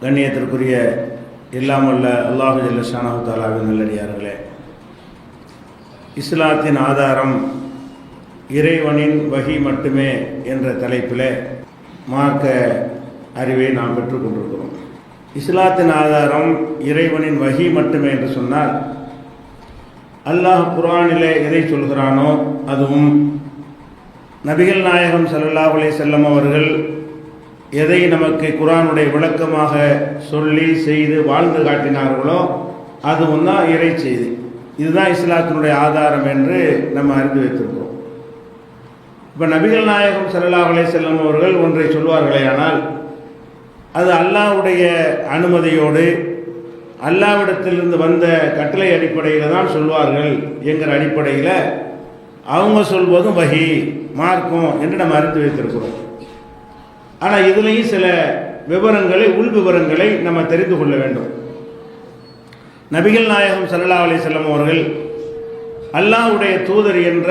கண்ணியத்திற்குரிய இல்லாமல்ல அல்லாஹு ஜல்ல ஷானஹு தஆலாவின் நல்லடியார்களே, இஸ்லாத்தின் ஆதாரம் இறைவனின் வஹி மட்டுமே என்ற தலைப்பில் மார்க்க அறிவை நாம் பெற்றுக்கொண்டிருக்கிறோம். இஸ்லாத்தின் ஆதாரம் இறைவனின் வஹி மட்டுமே என்று சொன்னால், அல்லாஹ் குர்ஆனிலே எதை சொல்கிறானோ அதுவும் நபிகள் நாயகம் ஸல்லல்லாஹு அலைஹி வஸல்லம் அவர்கள் எதை நமக்கு குர்ஆனுடைய விளக்கமாக சொல்லி செய்து வாழ்ந்து காட்டினார்களோ அதுவும் தான் இறை செய்தி. இதுதான் இஸ்லாத்தினுடைய ஆதாரம் என்று நம்ம அறிந்து வைத்திருக்கிறோம். இப்போ நபிகள் நாயகம் ஸல்லல்லாஹு அலைஹி வஸல்லம் அவர்கள் ஒன்றை சொல்வார்களே ஆனால் அது அல்லாஹ்வுடைய அனுமதியோடு அல்லாஹ்விடத்திலிருந்து வந்த கட்டளை அடிப்படையில் தான் சொல்வார்கள் என்கிற அடிப்படையில் அவங்க சொல்வதும் வஹி மார்க்கம் என்று நம்ம அறிந்து வைத்திருக்கிறோம். ஆனால் இதுலேயும் சில விவரங்களை உள் விவரங்களை நம்ம தெரிந்து கொள்ள வேண்டும். நபிகள் நாயகம் ஸல்லல்லாஹு அலைஹி வஸல்லம் அவர்கள் அல்லாஹ்வுடைய தூதர் என்ற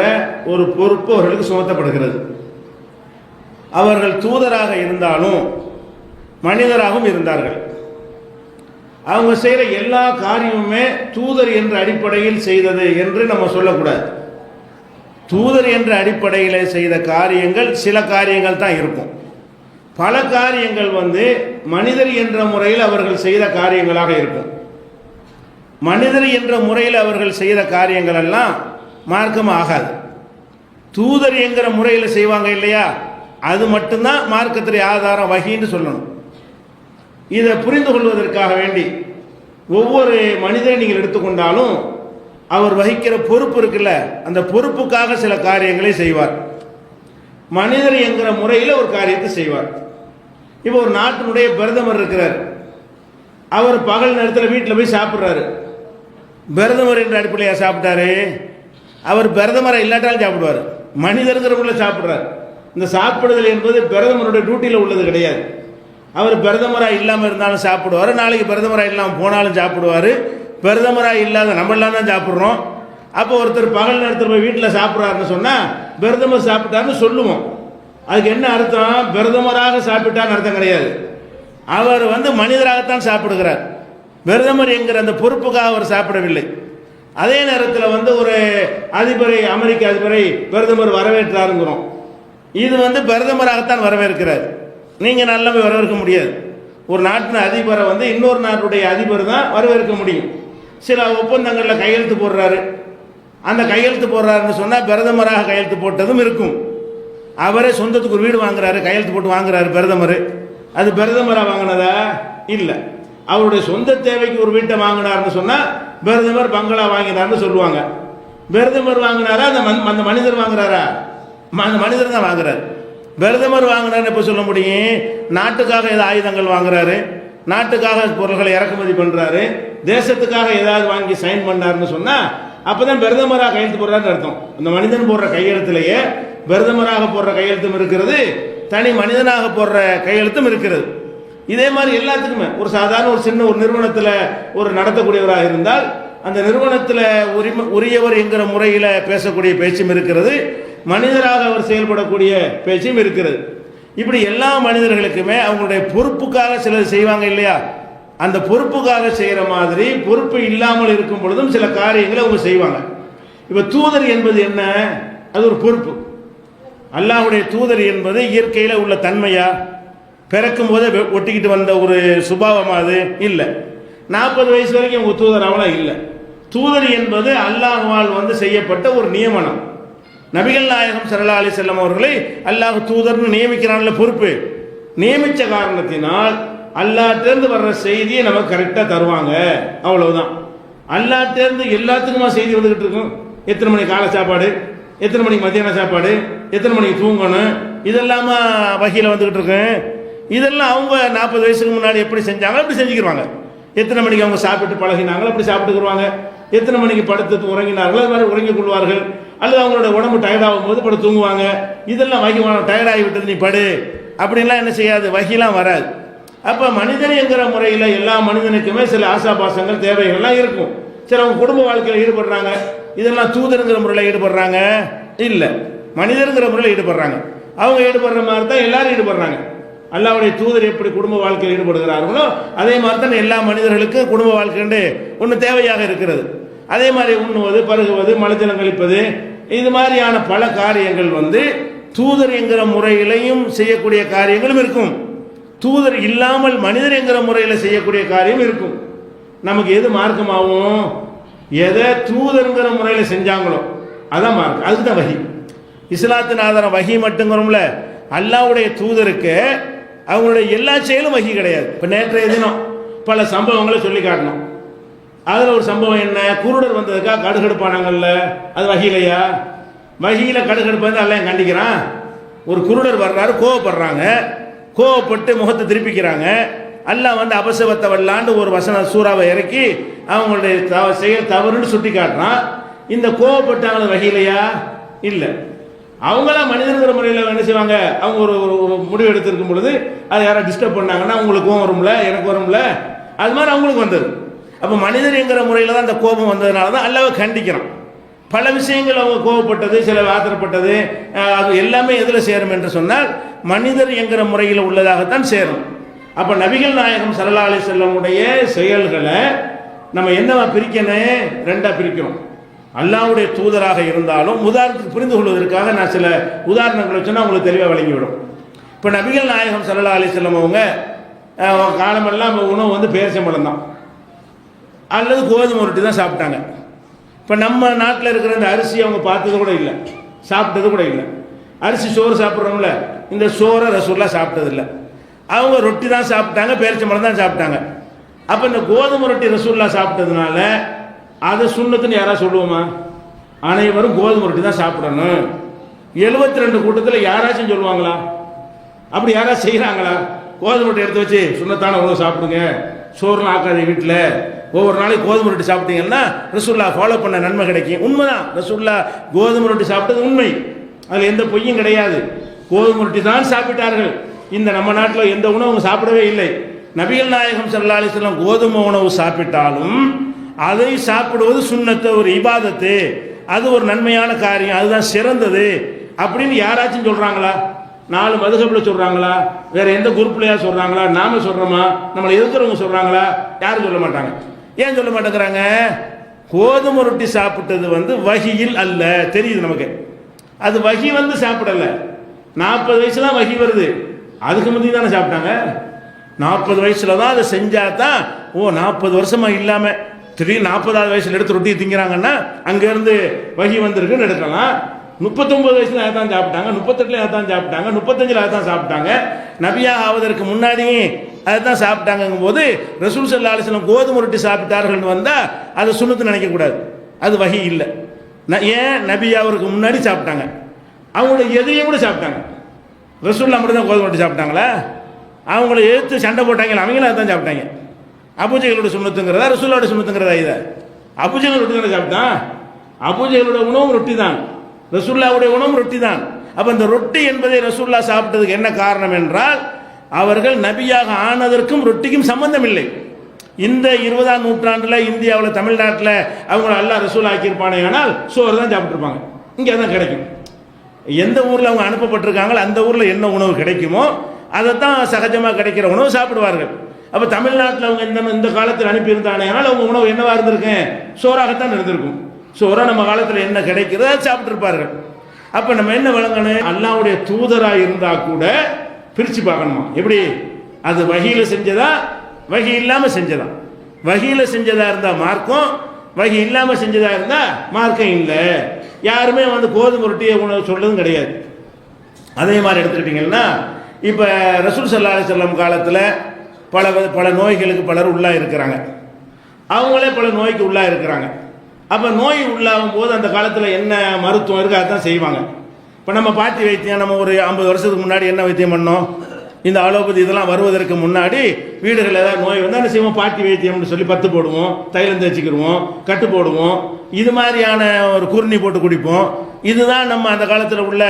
ஒரு பொறுப்பு அவர்களுக்கு சுமத்தப்படுகிறது. அவர்கள் தூதராக இருந்தாலும் மனிதராகவும் இருந்தார்கள். அவங்க செய்கிற எல்லா காரியமுமே தூதர் என்ற அடிப்படையில் செய்தது என்று நம்ம சொல்லக்கூடாது. தூதர் என்ற அடிப்படையில் செய்த காரியங்கள் சில காரியங்கள் தான் இருக்கும். பல காரியங்கள் மனிதர் என்ற முறையில் அவர்கள் செய்த காரியங்களாக இருக்கும். மனிதர் என்ற முறையில் அவர்கள் செய்த காரியங்கள் எல்லாம் மார்க்கம் ஆகாது. தூதர் என்கிற முறையில் செய்வாங்க இல்லையா, அது மட்டும்தான் மார்க்கத்துடைய ஆதாரம் வஹின்னு சொல்லணும். இதை புரிந்து கொள்வதற்காக வேண்டி ஒவ்வொரு மனிதரை நீங்கள் எடுத்துக்கொண்டாலும் அவர் வகிக்கிற பொறுப்பு இருக்குல்ல, அந்த பொறுப்புக்காக சில காரியங்களை செய்வார். மனிதர் என்கிற முறையில் ஒரு காரியத்தை செய்வார். இப்போ ஒரு நாட்டினுடைய பிரதமர் இருக்கிறார். அவர் பகல் நேரத்தில் வீட்டில் போய் சாப்பிட்றாரு. பிரதமர் என்ற அடிப்படையாக சாப்பிட்டாரு. அவர் பிரதமரை இல்லாட்டாலும் சாப்பிடுவார். மனிதருங்கிற முறையில் சாப்பிட்றார். இந்த சாப்பிடுதல் என்பது பிரதமருடைய டியூட்டியில் உள்ளது கிடையாது. அவர் பிரதமராக இல்லாமல் இருந்தாலும் சாப்பிடுவார், நாளைக்கு பிரதமராக இல்லாமல் போனாலும் சாப்பிடுவார். பிரதமராக இல்லாத நம்மளாம் தான் சாப்பிட்றோம். அப்போ ஒருத்தர் பகல் நேரத்தில் போய் வீட்டில் சாப்பிட்றாருன்னு சொன்னால் பிரதமர் சாப்பிட்டாருன்னு சொல்லுவோம். அதுக்கு என்ன அர்த்தம்? பிரதமராக சாப்பிட்டான்னு அர்த்தம் கிடையாது. அவர் மனிதராகத்தான் சாப்பிடுகிறார். பிரதமர் என்கிற அந்த பொறுப்புக்காக அவர் சாப்பிடவில்லை. அதே நேரத்தில் ஒரு அதிபரை, அமெரிக்க அதிபரை பிரதமர் வரவேற்றாருங்கிறோம். இது பிரதமராகத்தான் வரவேற்கிறார். நீங்கள் நல்லா போய் வரவேற்க முடியாது. ஒரு நாட்டின் அதிபரை இன்னொரு நாட்டுடைய அதிபர் தான் வரவேற்க முடியும். சில ஒப்பந்தங்களில் கையெழுத்து போடுறாரு. அந்த கையெழுத்து போடுறாருன்னு சொன்னால் பிரதமராக கையெழுத்து போட்டதும் இருக்கும். அவரே சொந்தத்துக்கு ஒரு வீடு வாங்குறாரு, கையெழுத்து போட்டு வாங்குறாரு பிரதமர். அது பிரதமராக வாங்கினதா? இல்லை. அவருடைய சொந்த தேவைக்கு ஒரு வீட்டை வாங்கினார்னு சொன்னால் பிரதமர் பங்களா வாங்கினார்னு சொல்லுவாங்க. பிரதமர் வாங்கினாரா அந்த மனிதர் வாங்குறாரா? அந்த மனிதர் தான் வாங்குறாரு. பிரதமர் வாங்கினார்னு எப்போ சொல்ல முடியும்? நாட்டுக்காக ஏதாவது ஆயுதங்கள் வாங்குறாரு, நாட்டுக்காக பொருள்களை இறக்குமதி பண்ணுறாரு, தேசத்துக்காக ஏதாவது வாங்கி சைன் பண்ணாருன்னு சொன்னால் அப்போ தான் பிரதமராக கையெழுத்து போடுறாருன்னு அர்த்தம். அந்த மனிதன் போடுற கையெழுத்துலேயே பிரதமராக போடுற கையெழுத்தும் இருக்கிறது, தனி மனிதனாக போடுற கையெழுத்தும் இருக்கிறது. இதே மாதிரி எல்லாத்துக்குமே ஒரு சாதாரண ஒரு சின்ன ஒரு நிறுவனத்தில் ஒரு நடத்தக்கூடியவராக இருந்தால் அந்த நிறுவனத்தில் உரியவர் என்கிற முறையில் பேசக்கூடிய பேச்சும் இருக்கிறது, மனிதராக அவர் செயல்படக்கூடிய பேச்சும் இருக்கிறது. இப்படி எல்லா மனிதர்களுக்குமே அவங்களுடைய பொறுப்புக்காக சிலர் செய்வாங்க இல்லையா, அந்த பொறுப்புக்காக செய்கிற மாதிரி பொறுப்பு இல்லாமல் இருக்கும் பொழுதும் சில காரியங்களை அவங்க செய்வாங்க. இப்போ தூதர் என்பது என்ன? அது ஒரு பொறுப்பு. அல்லாஹ்வுடைய தூதர் என்பது இயற்கையில் உள்ள தன்மையா, பிறக்கும் போதே ஒட்டிக்கிட்டு வந்த ஒரு சுபாவமா? அது இல்லை. 40 வயசு வரைக்கும் அவங்க தூதர் அவளா இல்லை. தூதர் என்பது அல்லாஹ்வால் செய்யப்பட்ட ஒரு நியமனம். நபிகள் நாயகம் ஸல்லல்லாஹு அலைஹி வஸல்லம் அவர்களை அல்லாஹ் தூதர்னு நியமிக்கிறான்ல, பொறுப்பு நியமித்த காரணத்தினால் அல்லாஹ்ட்டேருந்து வர்ற செய்தியை நமக்கு கரெக்டாக தருவாங்க. அவ்வளவுதான். அல்லாஹ்ட்டேருந்து எல்லாத்துக்குமா செய்தி வந்துகிட்டு இருக்கும். எத்தனை மணிக்கு காலை சாப்பாடு, எத்தனை மணிக்கு மத்தியான சாப்பாடு, எத்தனை மணிக்கு தூங்கணும், இதெல்லாம வகையில் வந்துகிட்டு இருக்கு. இதெல்லாம் அவங்க 40 வயசுக்கு முன்னாடி எப்படி செஞ்சாங்களோ அப்படி செஞ்சுக்கிடுவாங்க. எத்தனை மணிக்கு அவங்க சாப்பிட்டு பழகினாங்களோ அப்படி சாப்பிட்டுக்குருவாங்க. எத்தனை மணிக்கு படுத்து உறங்கினார்களோ அது மாதிரி உறங்கிக் கொள்வார்கள். அல்லது அவங்களோட உடம்பு டயர்டாகும் போது படுத்து தூங்குவாங்க. இதெல்லாம் வகி டயர்டாகி விட்டது நீ படு அப்படின்லாம் என்ன செய்யாது, வகிலாம் வராது. அப்போ மனிதன் என்கிற முறையில் எல்லா மனிதனுக்குமே சில ஆசாபாசங்கள் தேவைகள்லாம் இருக்கும். சரி, அவங்க குடும்ப வாழ்க்கையில் ஈடுபடுறாங்க, இதெல்லாம் தூதருங்கிற முறையில் ஈடுபடுறாங்க இல்லை, மனிதருங்கிற முறையில் ஈடுபடுறாங்க. அவங்க ஈடுபடுற மாதிரி தான் எல்லாரும் ஈடுபடுறாங்க. அல்லாஹ்வுடைய தூதர் எப்படி குடும்ப வாழ்க்கையில் ஈடுபடுகிறார்களோ அதே மாதிரி தான் எல்லா மனிதர்களுக்கும் குடும்ப வாழ்க்கை ஒன்று தேவையாக இருக்கிறது. அதே மாதிரி உண்ணுவது, பருகுவது, மலஜலம் கழிப்பது, இது மாதிரியான பல காரியங்கள் தூதர் என்கிற முறையிலையும் செய்யக்கூடிய காரியங்களும் இருக்கும். தூதர் இல்லாமல் மனிதர் என்கிற முறையில் செய்யக்கூடிய காரியம் இருக்கும். நமக்கு எது மார்க்கமாகும்? எதை தூதர்ங்கிற முறையில் செஞ்சாங்களோ அதான் மார்க்கம். அதுதான் வஹி. இஸ்லாத்தின் ஆதாரம் வஹி மட்டுங்கிறோம்ல. அல்லாஹ்வுடைய தூதருக்கு அவங்களுடைய எல்லா செயலும் வஹி கிடையாது. இப்போ நேற்றைய தினம் பல சம்பவங்களை சொல்லி காட்டணும். அதில் ஒரு சம்பவம் என்ன? குருடர் வந்ததுக்காக கடுகடுப்பானாங்கல்ல, அது வஹிலையா? வஹியில கடுகடுப்பு எல்லாம் கண்டிக்கிறான். ஒரு குருடர் வர்றாரு, கோவப்படுறாங்க, கோவப்பட்டு முகத்தை திருப்பிக்கிறாங்க. அல்லாஹ் அபசவத்தை வல்லாண்டு ஒரு வசன சூறாவை இறக்கி அவங்களுடைய செயல் தவறுன்னு சுட்டி காட்டுறான். இந்த கோவப்பட்டாங்க வகையிலையா? இல்லை. அவங்களாம் மனிதனுங்கிற முறையில் என்ன செய்வாங்க? அவங்க ஒரு முடிவு எடுத்திருக்கும் பொழுது அதை யாராவது டிஸ்டர்ப் பண்ணாங்கன்னா அவங்களுக்கும் வரும்ல, எனக்கு வரும்ல, அது மாதிரி அவங்களுக்கு வந்தது. அப்போ மனிதர் என்கிற முறையில் தான் அந்த கோபம் வந்ததுனால தான் அல்லாஹ்வை கண்டிக்கிறான். பல விஷயங்கள் அவங்க கோவப்பட்டது, சில ஆத்திரப்பட்டது, அது எல்லாமே எதில் சேரும் என்று சொன்னால் மனிதர் என்கிற முறையில் உள்ளதாகத்தான் சேரும். அப்போ நபிகள் நாயகம் ஸல்லல்லாஹு அலைஹி வஸல்லமுடைய செயல்களை நம்ம என்னவா பிரிக்கணும்? ரெண்டா பிரிக்கிறோம். அல்லாஹ்வுடைய தூதராக இருந்தாலும் உதாரணத்துக்கு புரிந்து கொள்வதற்காக நான் சில உதாரணங்களை சொன்னால் உங்களுக்கு தெளிவாக வழங்கிவிடும். இப்போ நபிகள் நாயகம் ஸல்லல்லாஹு அலைஹி வஸல்லம் அவங்க காலமெல்லாம் உணவு பேரிச்சம்பழம் தான் அல்லது கோதுமை ரொட்டி தான் சாப்பிட்டாங்க. இப்போ நம்ம நாட்டில் இருக்கிற இந்த அரிசி அவங்க பார்த்தது கூட இல்லை, சாப்பிட்டது கூட இல்லை. அரிசி சோறு சாப்பிட்றோம்ல, இந்த சோறை ரசூலுல்லாஹ் சாப்பிட்டதில்லை. அவங்க ரொட்டி தான் சாப்பிட்டாங்க, பேரிச்சம்பழம் தான் சாப்பிட்டாங்க. அப்போ இந்த கோதுமை ரொட்டி ரசூலுல்லாஹ் சாப்பிட்டதுனால அதை சுன்னத்துன்னு யாராவது சொல்லுவோமா? அனைவரும் கோதுமை ரொட்டி தான் சாப்பிடணும். 72 கூட்டத்தில் யாராச்சும் சொல்லுவாங்களா? அப்படி யாராச்சும் செய்கிறாங்களா? கோதுமை ரொட்டி எடுத்து வச்சு சுன்னத்தான உணவு சாப்பிடுங்க, சோறுலாம் ஆக்காது வீட்டில், ஒவ்வொரு நாளைக்கு கோதுமை ரொட்டி சாப்பிட்டீங்கன்னா ரசூலுல்லாஹ் ஃபாலோ பண்ண நன்மை கிடைக்கும். உண்மைதான், ரசூலுல்லாஹ் கோதுமை ரொட்டி சாப்பிட்டது உண்மை, அதில் எந்த பொய்யும் கிடையாது. கோதுமை ரொட்டி தான் சாப்பிட்டார்கள். இந்த நம்ம நாட்டில் எந்த உணவும் சாப்பிடவே இல்லை. நபிகள் நாயகம் ஸல்லல்லாஹு அலைஹி வஸல்லம் கோதுமை உணவு சாப்பிட்டாலும் அதை சாப்பிடுவது சுன்னத்து, ஒரு இபாதத்து, அது ஒரு நன்மையான காரியம், அதுதான் சிறந்தது அப்படின்னு யாராச்சும் சொல்றாங்களா? 4 மதுஹபில் சொல்றாங்களா? வேற எந்த குரூப்லயா சொல்றாங்களா? நாம சொல்றோமா? நம்மளை எதிர்க்கிறவங்க சொல்றாங்களா? யாரும் சொல்ல மாட்டாங்க. ஏன் சொல்ல மாட்டேங்கிறாங்க? கோதுமை ரொட்டி சாப்பிட்டது வஹியில் அல்ல, தெரியுது நமக்கு. அது வஹி சாப்பிடல. 40 வயசுல வஹி வருது, அதுக்கு முந்தி தானே சாப்பிட்டாங்க. 40 வயசுல தான் அதை செஞ்சா தான், 40 வருஷமா இல்லாம திடீர்னு 40வது வயசுல எடுத்து ரொட்டி திங்கிறாங்கன்னா அங்கேருந்து வகி வந்திருக்குன்னு எடுக்கலாம். 39 வயசுல அதான் சாப்பிட்டாங்க, 38ல அதான் சாப்பிட்டாங்க, 35ல் அதான் சாப்பிட்டாங்க. நபியாக ஆவதற்கு முன்னாடியே அதுதான் சாப்பிட்டாங்கும் போது ரசூல் ஸல்லல்லாஹு அலைஹி வஸல்லம் கோதுமை ரொட்டி சாப்பிட்டார்கள் வந்தால் அதை சுன்னத்து நினைக்கக்கூடாது, அது வகி இல்லை. ஏன்? நபியாவதுக்கு முன்னாடி சாப்பிட்டாங்க, அவங்களோட எதையும் கூட சாப்பிட்டாங்க. ரசூலுல்லாஹ் மட்டும் தான் கோதுமை ரொட்டி சாப்பிட்டாங்களா? அவங்கள எடுத்து சண்டை போட்டாங்க, அவங்களும் அதான் சாப்பிட்டாங்க. அபூஜஹலோட சுன்னத்துங்கிறதா ரசூலுல்லாஹ்வோட சுன்னத்துங்கிறதா? இதை அபூஜஹல் ரொட்டி தானே சாப்பிட்டான். அபூஜஹலோட உணவும் ரொட்டி தான், ரசூலுல்லாஹ்வுடைய உணவும் ரொட்டி தான். அப்போ இந்த ரொட்டி என்பதை ரசூலுல்லாஹ் சாப்பிட்டதுக்கு என்ன காரணம் என்றால், அவர்கள் நபியாக ஆனதற்கும் ரொட்டிக்கும் சம்பந்தம் இல்லை. இந்த 20ஆம் நூற்றாண்டில் இந்தியாவில் தமிழ்நாட்டில் அவங்கள அல்லாஹ் ரசூல் ஆக்கியிருப்பானே, ஆனால் சோறு தான் சாப்பிட்ருப்பாங்க. இங்கே தான் கிடைக்கும். எந்த ஊரில் அவங்க அனுப்பப்பட்டிருக்காங்களோ அந்த ஊரில் என்ன உணவு கிடைக்குமோ அதைத்தான் சகஜமாக கிடைக்கிற உணவு சாப்பிடுவார்கள். அப்போ தமிழ்நாட்டில் அவங்க இந்த காலத்தில் அனுப்பியிருந்தானே, ஆனால் அவங்க உணவு என்னவா இருந்திருக்கும்? சோறாகத்தான் இருந்திருக்கும். சோறா நம்ம காலத்தில் என்ன கிடைக்கிறதோ அதை சாப்பிட்டுருப்பார்கள். அப்போ நம்ம என்ன வழங்கணும்? அல்லாஹ்வுடைய தூதராக இருந்தால் கூட பிரித்து பார்க்கணுமா? எப்படி? அது வஹியில் செஞ்சதா, வஹி இல்லாமல் செஞ்சதா? வஹியில் செஞ்சதா இருந்தால் மார்க்கம், வஹி இல்லாமல் செஞ்சதா இருந்தால் மார்க்கம் இல்லை. யாருமே கோதுமை ரொட்டியை உணவு சொல்றதும் கிடையாது. அதே மாதிரி எடுத்துக்கிட்டிங்கன்னா, இப்போ ரசூல் ஸல்லல்லாஹு அலைஹி வஸல்லம் காலத்தில் பல நோய்களுக்கு பலர் உள்ளாக இருக்கிறாங்க, அவங்களே பல நோய்க்கு உள்ளாக இருக்கிறாங்க. அப்போ நோய் உள்ளாகும் போது அந்த காலத்தில் என்ன மருத்துவம் இருக்குது அதுதான் செய்வாங்க. இப்போ நம்ம பாட்டி வைத்தியம், நம்ம ஒரு 50 வருஷத்துக்கு முன்னாடி என்ன வைத்தியம் பண்ணோம்? இந்த அலோபதி இதெல்லாம் வருவதற்கு முன்னாடி வீடுகளில் ஏதாவது நோய் வந்தால் என்ன செய்வோம்? பாட்டி வைத்தியம்னு சொல்லி பத்து போடுவோம், தைலம் தேய்ச்சிக்கிடுவோம், கட்டு போடுவோம், இது மாதிரியான ஒரு குருணி போட்டு குடிப்போம். இதுதான் நம்ம அந்த காலத்தில் உள்ள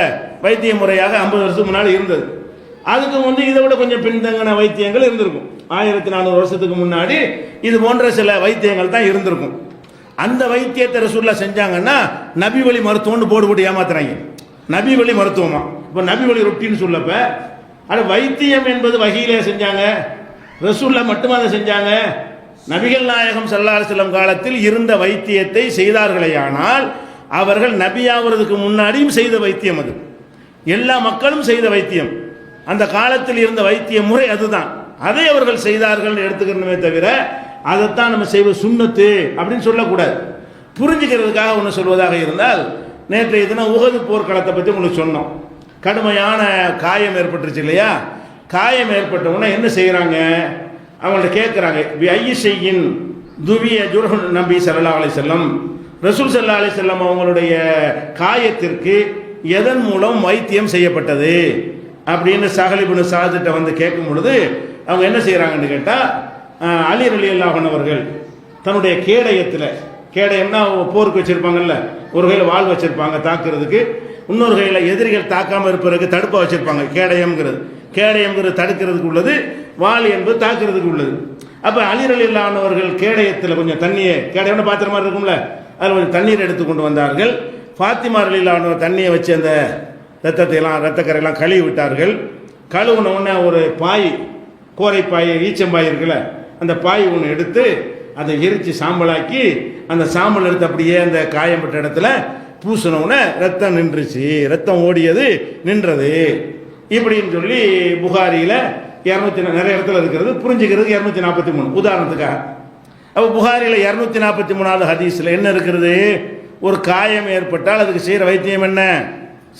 வைத்திய முறையாக 50 வருஷத்துக்கு முன்னாடி இருந்தது. அதுக்கு இதை விட கொஞ்சம் பின்தங்கின வைத்தியங்கள் இருந்திருக்கும். 1400 வருஷத்துக்கு முன்னாடி இது போன்ற சில வைத்தியங்கள் தான் இருந்திருக்கும். அந்த வைத்தியத்தை ரசூலுல்லாஹ் செஞ்சாங்கன்னா நபி வழி மருத்துவம்னு போட்டு ஏமாத்துறாங்க. நபி வழி மருத்துவமா? இப்போ நபி வழி ரொட்டின்னு சொல்லப்ப அது வைத்தியம் என்பது வகையிலே செஞ்சாங்க, ரசூல்லா மட்டும் அதை செஞ்சாங்க. நபிகள் நாயகம் ஸல்லல்லாஹு அலைஹி வஸல்லம் காலத்தில் இருந்த வைத்தியத்தை செய்தார்களேயானால் அவர்கள் நபியாவதுக்கு முன்னாடியும் செய்த வைத்தியம் அது, எல்லா மக்களும் செய்த வைத்தியம், அந்த காலத்தில் இருந்த வைத்திய முறை அதுதான், அதை அவர்கள் செய்தார்கள் எடுத்துக்கணுமே தவிர அதைத்தான் நம்ம செய்வது சுன்னத்து அப்படின்னு சொல்லக்கூடாது. புரிஞ்சுக்கிறதுக்காக ஒன்று சொல்வதாக இருந்தால், நேற்றைய தினம் உஹது போர்க்களத்தை பற்றி உங்களுக்கு சொன்னோம். கடுமையான காயம் ஏற்பட்டுருச்சு இல்லையா? காயம் ஏற்பட்ட உடனே என்ன செய்கிறாங்க, அவங்கள்ட்ட கேட்குறாங்க, ஐயிஷையின் துவிய ஜுர்ஹு நபி ஸல்லல்லாஹு அலைஹி வஸல்லம், ரசூல் ஸல்லல்லாஹு அலைஹி வஸல்லம் அவங்களுடைய காயத்திற்கு எதன் மூலம் வைத்தியம் செய்யப்பட்டது அப்படின்னு சஹல் இப்னு சாதிட்ட வந்து கேட்கும் பொழுது அவங்க என்ன செய்கிறாங்கன்னு கேட்டால், அலி ரலியல்லாஹு அன்ஹு அவர்கள் தன்னுடைய கேடயத்தில், கேடயம்னா போருக்கு வச்சுருப்பாங்கல்ல, ஒரு கையில் வாள் வச்சுருப்பாங்க தாக்குறதுக்கு, இன்னொரு கையில் எதிரிகள் தாக்காமல் இருப்பதற்கு தடுப்பாக வச்சுருப்பாங்க. கேடயம்ங்கிறது தடுக்கிறதுக்கு உள்ளது, வாள் என்பது தாக்குறதுக்கு உள்ளது. அப்போ அலி ரலியல்லாஹு அன்ஹு அவர்கள் கேடயத்தில் கொஞ்சம் தண்ணியை, கேடயம்னு பாத்திர மாதிரி இருக்கும்ல, அதில் கொஞ்சம் தண்ணீர் எடுத்து கொண்டு வந்தார்கள். ஃபாத்திமா ரலியல்லாஹு அன்ஹா தண்ணியை வச்சு அந்த ரத்தக்கரையெல்லாம் கழுவி விட்டார்கள். கழுவுன உடனே ஒரு பாய், கோரைப்பாய், ஈச்சம்பாய் இருக்குல்ல, அந்த பாய் ஒன்று எடுத்து அதை எரித்து சாம்பலாக்கி அந்த சாம்பல் எடுத்து அப்படியே அந்த காயம்பட்ட இடத்துல பூசினவுடனே ரத்தம் நின்றுச்சு, ரத்தம் ஓடியது நின்றது இப்படின்னு சொல்லி புகாரியில் 200 நிறைய இடத்துல இருக்கிறது, புரிஞ்சுக்கிறது 243 உதாரணத்துக்காக. அப்போ புகாரியில் 243வது ஹதீஸில் என்ன இருக்கிறது, ஒரு காயம் ஏற்பட்டால் அதுக்கு செய்கிற வைத்தியம் என்ன,